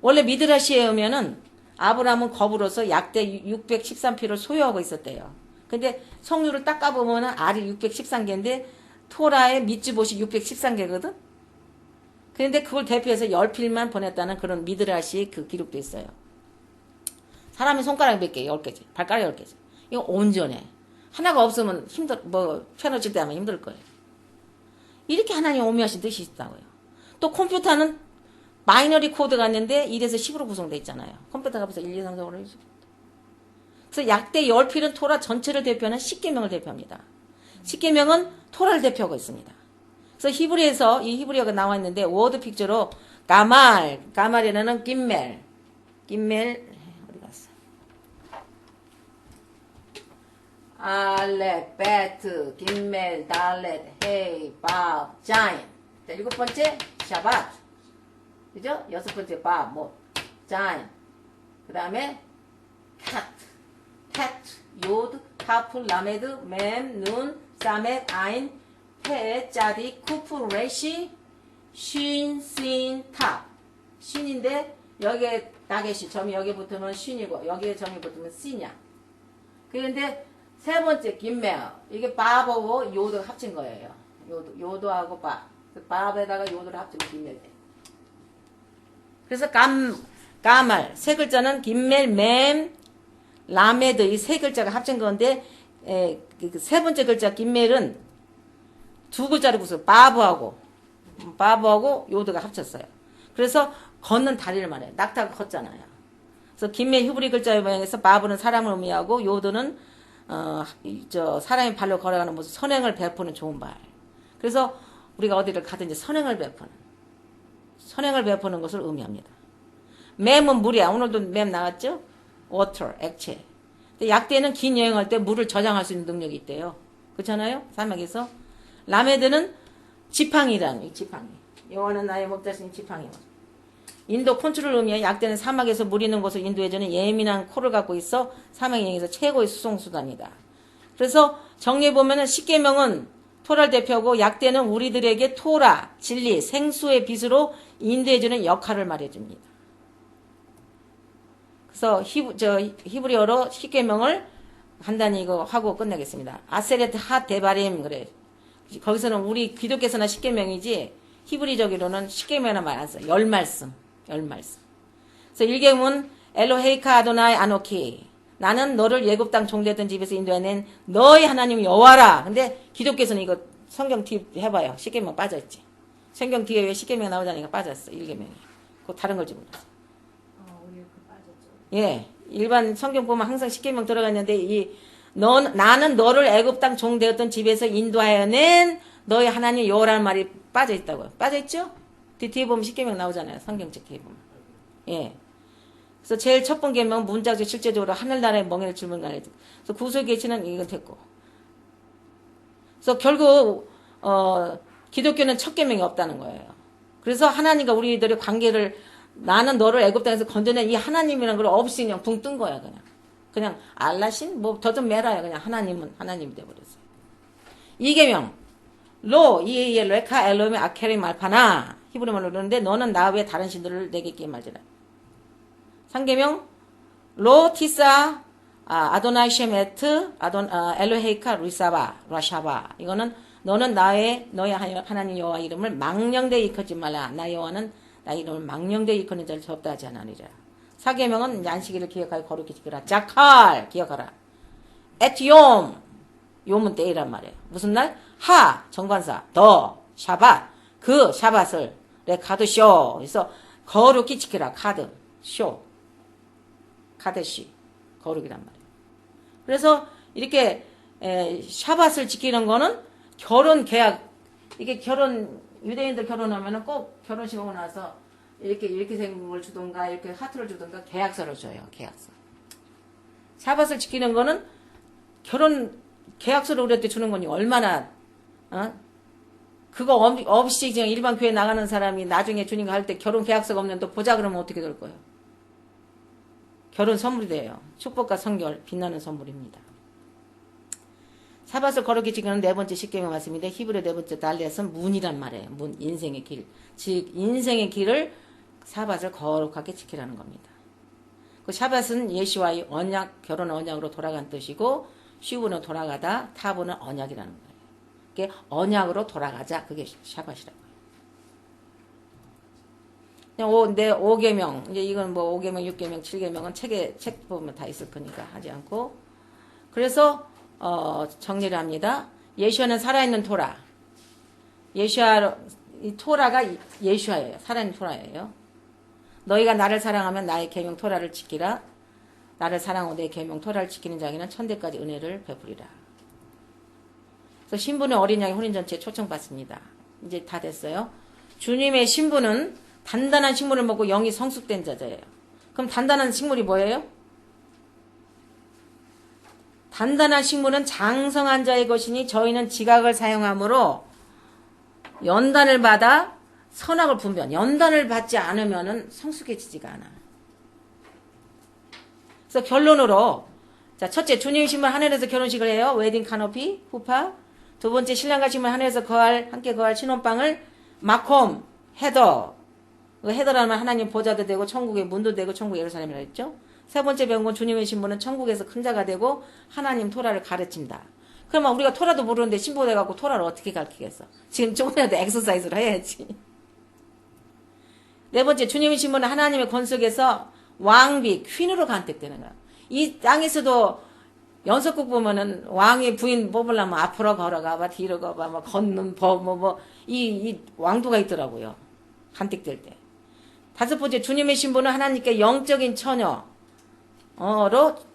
원래 미드라시에 오면은 아브라함은 겁으로서 약대 613필을 소유하고 있었대요. 근데 성류를 딱 까보면은 알이 613개인데 토라의 밑주봇이 613개거든. 그런데 그걸 대표해서 10필만 보냈다는 그런 미드라시 그 기록도 있어요. 사람의 손가락 몇 개? 10개지. 발가락 10개지. 이거 온전해. 하나가 없으면 피아노 칠 때 하면 힘들 거예요. 이렇게 하나님 오묘하신 뜻이 있다고요. 또 컴퓨터는 마이너리 코드가 있는데 1에서 10으로 구성되어 있잖아요. 컴퓨터가 벌써 1, 2, 3, 4, 5, 6. 그래서 약대 10필은 토라 전체를 대표하는 십계명을 대표합니다. 십계명은 토라를 대표하고 있습니다. 그래서 히브리에서 이 히브리어가 나와 있는데 워드 픽처로 가말이라는 김멜 어디 갔어? 알렛, 베트, 김멜, 달렛, 헤이, 밥, 자인. 자, 7번째 샤밧. 그죠? 6번째 밥, 자인. 그 다음에 캣, 요드, 카프, 라메드, mem눈, 사멧, 아인, 페, 짜디, 쿠프, 레시, 쉰, 신, 탑. 쉰인데 여기에 다게시 점이 여기 붙으면 쉰이고 여기에 점이 붙으면 신이야. 그런데 세 번째 김메어 이게 밥하고 요도 합친 거예요. 요도하고 밥. 밥에다가 요도를 합치면 김멜. 그래서 가말 세 글자는 김멜, 맴, 라메드 이 세 글자가 합친 건데 그 세 번째 글자 김멜은 두 글자를 붙여서 바브하고 요도가 합쳤어요. 그래서 걷는 다리를 말해요. 낙타가 걷잖아요. 그래서 김멜 히브리 글자의 모양에서 바브는 사람을 의미하고 요도는 사람이 발로 걸어가는 모습, 선행을 베푸는 좋은 발. 그래서 우리가 어디를 가든지 선행을 베푸는 것을 의미합니다. 맴은 물이야. 오늘도 맴 나왔죠? water, 액체. 근데 약대는 긴 여행할 때 물을 저장할 수 있는 능력이 있대요. 그렇잖아요? 사막에서. 라메드는 지팡이라는 이 지팡이. 여호와는 나의 목자신 지팡이. 인도 콘트롤룸이야. 약대는 사막에서 물 있는 곳을 인도해주는 예민한 코를 갖고 있어 사막에 의해서 최고의 수송수단이다. 그래서 정리해보면은 십계명은 토라를 대표하고 약대는 우리들에게 토라, 진리, 생수의 빛으로 인도해주는 역할을 말해줍니다. 그래서 히브리어로 십계명을 간단히 이거 하고 끝내겠습니다. 아세레트 핫 데바림 그래. 거기서는 우리 기독교에서나 십계명이지 히브리적으로는 십계명이나 말 안 써. 열 말씀. 그래서 일개문 엘로헤이카 아도나이 아노키. 나는 너를 예굽 땅 종되던 집에서 인도해낸 너의 하나님 여호와라. 근데 기독교에서는 이거 성경 뒤 해봐요. 십계명 빠져있지. 성경 뒤에 왜 십계명 나오자니까 빠졌어. 일개명이. 그거 다른 걸지 몰랐어. 우리 그 빠졌죠. 예, 일반 성경 보면 항상 십계명 들어가 있는데 나는 너를 애굽 땅 종되었던 집에서 인도하여낸 너의 하나님 여호와라는 말이 빠져 있다고요. 빠져 있죠? 뒤에 보면 십계명 나오잖아요. 성경책 뒤에 보면. 예. 그래서 제일 첫 번째 계명 문자적 실제적으로 하늘나라의 멍에를 짊은 가래. 그래서 구속 계시는 이건 됐고. 그래서 결국 기독교는 첫 계명이 없다는 거예요. 그래서 하나님과 우리들의 관계를 나는 너를 애굽 땅에서 건져낸 이 하나님이라는 걸 없이 그냥 붕 뜬 거야, 그냥 알라신 뭐 더 좀 매라야 그냥 하나님은 하나님이 돼 버렸어요. 이 계명 로 이에 레카 엘로메 아케리 말파나 히브리 말로 그러는데 너는 나 외에 다른 신들을 내게 있게 말지라. 3계명 로 티사 아도나이 셰메트 엘로헤이카 루이사바 라샤바. 이거는 너는 너의 하나님 여호와 이름을 망령되이 일컫지 말라. 나 여호와는 나의 이름을 망령되이 일컫는 자를 접대하지 않으리라. 4계명은 안식일을 기억하여 거룩히 지키라. 자칼 기억하라. 에티옴 요문 때이란 말이에요. 무슨 날? 하 정관사 더 샤밧 그 샤밧을 카드 쇼. 그래서 거룩히 지키라. 카드 쇼 카데시 거룩이란 말이에요. 그래서 이렇게 샤밧을 지키는 거는 결혼 계약 이게 유대인들 결혼하면은 꼭 결혼식 오고 나서 이렇게 생물을 주던가 이렇게 하트를 주던가 계약서를 줘요. 계약서. 샤밧을 지키는 거는 계약서를 우리한테 주는 거니 얼마나 그거 없이 그냥 일반 교회 나가는 사람이 나중에 주님과 할 때 결혼 계약서가 없는데 보자 그러면 어떻게 될 거예요? 결혼 선물이 돼요. 축복과 성결 빛나는 선물입니다. 샤밧을 거룩히 지키는 네 번째 십계명 말씀인데 히브리 네 번째 달리앗은 문이란 말이에요. 문 인생의 길. 즉 인생의 길을 샤밧을 거룩하게 지키라는 겁니다. 그 샤밧은 예시와의 언약 결혼 언약으로 돌아간 뜻이고 슈브는 돌아가다 타브는 언약이라는 거예요. 그게 언약으로 돌아가자. 그게 샤밧이라고. 그냥 5계명, 이제 이건 뭐 5계명, 6계명, 7계명은 책 보면 다 있을 거니까 하지 않고. 그래서, 정리를 합니다. 예수아는 살아있는 토라. 이 토라가 예수아예요. 살아있는 토라예요. 너희가 나를 사랑하면 나의 계명 토라를 지키라. 나를 사랑하고 내 계명 토라를 지키는 자에게는 천대까지 은혜를 베풀이라. 그래서 신부는 어린 양의 혼인잔치에 초청받습니다. 이제 다 됐어요. 주님의 신부는 단단한 식물을 먹고 영이 성숙된 자예요. 그럼 단단한 식물이 뭐예요? 단단한 식물은 장성한 자의 것이니 저희는 지각을 사용함으로 연단을 받아 선악을 분별. 연단을 받지 않으면 성숙해지지가 않아. 그래서 결론으로 자 첫째 주님 신분 하늘에서 결혼식을 해요. 웨딩 카노피 후파. 두 번째 신랑과 신분 하늘에서 함께 거할 신혼방을 마콤 헤더. 헤더라는 말 하나님 보좌도 되고 천국의 문도 되고 천국 예루살렘이라 했죠. 세 번째 배운 건 주님의 신부는 천국에서 큰 자가 되고 하나님 토라를 가르친다. 그러면 우리가 토라도 모르는데 신부 돼갖고 토라를 어떻게 가르치겠어? 지금 조금이라도 엑서사이즈를 해야지. 네 번째 주님의 신부는 하나님의 권속에서 왕비 퀸으로 간택되는 거야. 이 땅에서도 연속국 보면은 왕의 부인 뽑으려면 앞으로 걸어가 봐 뒤로 가봐 뭐 걷는 법 이 왕도가 있더라고요. 간택될 때. 다섯 번째 주님의 신부는 하나님께 영적인 처녀로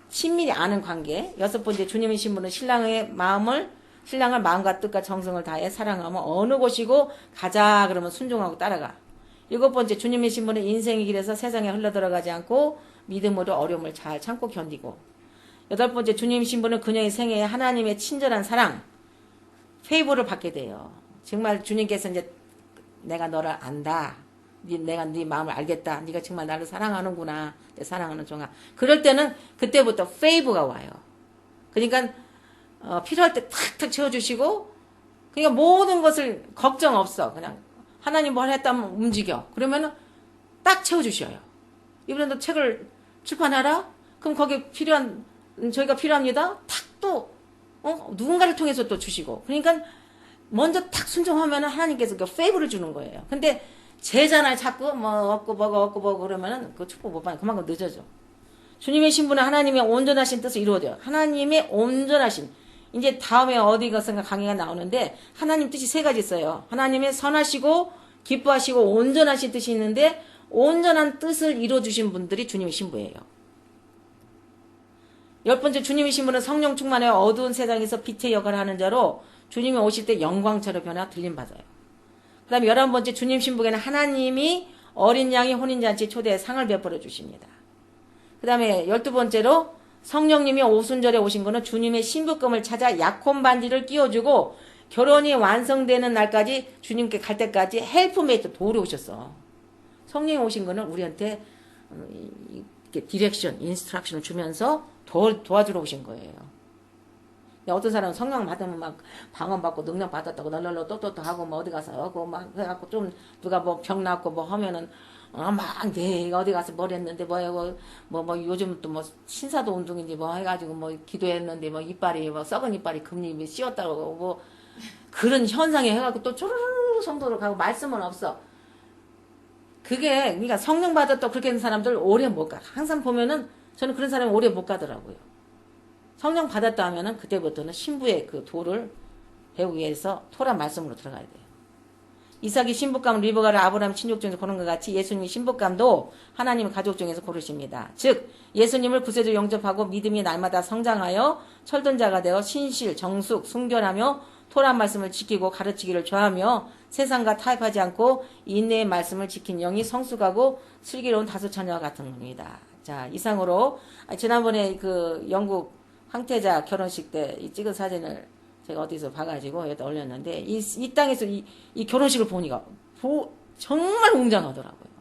친밀히 아는 관계. 여섯 번째 주님의 신부는 신랑을 마음과 뜻과 정성을 다해 사랑하면 어느 곳이고 가자 그러면 순종하고 따라가. 일곱 번째 주님의 신부는 인생의 길에서 세상에 흘러들어가지 않고 믿음으로 어려움을 잘 참고 견디고. 여덟 번째 주님의 신부는 그녀의 생애에 하나님의 친절한 사랑 페이보를 받게 돼요. 정말 주님께서 이제 내가 너를 안다. 내가 네 마음을 알겠다. 네가 정말 나를 사랑하는구나. 내 사랑하는 종아. 그럴 때는 그때부터 페이브가 와요. 그러니까 필요할 때 탁탁 채워주시고 그러니까 모든 것을 걱정 없어. 그냥 하나님 뭘 했다면 움직여. 그러면은 딱 채워주셔요. 이번에도 책을 출판하라? 그럼 거기에 저희가 필요합니다. 탁 또, 누군가를 통해서 또 주시고. 그러니까 먼저 탁 순종하면은 하나님께서 그 페이브를 주는 거예요. 근데 제잖아요. 자꾸 얻고 보고 그러면은 그 축복 못 받으면 그만큼 늦어져. 주님의 신분은 하나님의 온전하신 뜻을 이루어져요. 하나님의 온전하신. 이제 다음에 어디 가선가 강의가 나오는데 하나님 뜻이 세 가지 있어요. 하나님의 선하시고 기뻐하시고 온전하신 뜻이 있는데 온전한 뜻을 이루어주신 분들이 주님의 신부예요. 10번째 주님의 신부는 성령 충만하여 어두운 세상에서 빛의 역할을 하는 자로 주님이 오실 때 영광처럼 변화 들림받아요. 그 다음에 11번째 주님 신부에는 하나님이 어린 양의 혼인잔치 초대에 상을 베풀어 주십니다. 그 다음에 12번째로 성령님이 오순절에 오신 거는 주님의 신부감을 찾아 약혼 반지를 끼워주고 결혼이 완성되는 날까지 주님께 갈 때까지 헬프메이트 도우러 오셨어. 성령이 오신 거는 우리한테 이렇게 디렉션, 인스트럭션을 주면서 도와주러 오신 거예요. 어떤 사람은 성령 받으면 막 방언받고 능력 받았다고 널널로 또또또 하고 뭐 어디 가서 하고 막 해갖고 좀 누가 뭐 병 낫고 뭐 하면은 막 내가 어디 가서 뭘 했는데 뭐 요즘 또 뭐 신사도 운동인지 뭐 해가지고 뭐 기도했는데 뭐 이빨이 뭐 썩은 이빨이 금잎이 씌었다고 뭐 그런 현상에 해갖고 또 쪼르르 성도로 가고 말씀은 없어. 그게 그러니까 성령 받았다고 그렇게 하는 사람들 오래 못 가. 항상 보면은 저는 그런 사람이 오래 못 가더라고요. 성령 받았다 하면은 그때부터는 신부의 그 도를 배우기 위해서 토라 말씀으로 들어가야 돼요. 이삭이 신부감 리브가를 아브라함 친족 중에서 고른 것 같이 예수님이 신부감도 하나님의 가족 중에서 고르십니다. 즉 예수님을 구세주 영접하고 믿음이 날마다 성장하여 철든 자가 되어 신실, 정숙, 순결하며 토라 말씀을 지키고 가르치기를 좋아하며 세상과 타협하지 않고 인내의 말씀을 지킨 영이 성숙하고 슬기로운 다소처녀와 같은 겁니다. 자, 이상으로 지난번에 그 영국 황태자 결혼식 때 찍은 사진을 제가 어디서 봐가지고 여기다 올렸는데 이 땅에서 이 결혼식을 보니까 정말 웅장하더라고요.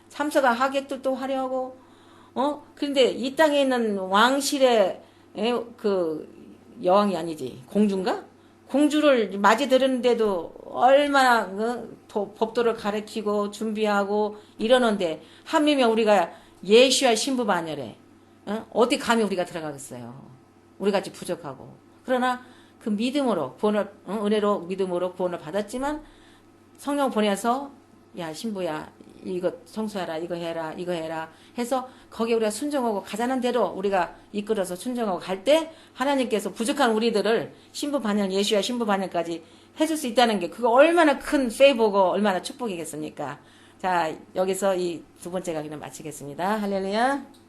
참석한 하객들도 화려하고 그런데 이 땅에 있는 왕실의 그 여왕이 아니지 공주인가? 공주를 맞이들었는데도 얼마나 법도를 가르치고 준비하고 이러는데 하물며 우리가 예수와 신부 반열에 어디 감히 우리가 들어가겠어요. 우리같이 부족하고. 그러나 그 믿음으로 구원을 은혜로 믿음으로 구원을 받았지만 성령 보내서 야 신부야 이거 성수하라 이거 해라 해서 거기에 우리가 순종하고 가자는 대로 우리가 이끌어서 순종하고 갈 때 하나님께서 부족한 우리들을 신부 반열 예수와 신부 반열까지 해줄 수 있다는 게 그거 얼마나 큰 페이버고 얼마나 축복이겠습니까? 자 여기서 이 두 번째 강의는 마치겠습니다. 할렐루야.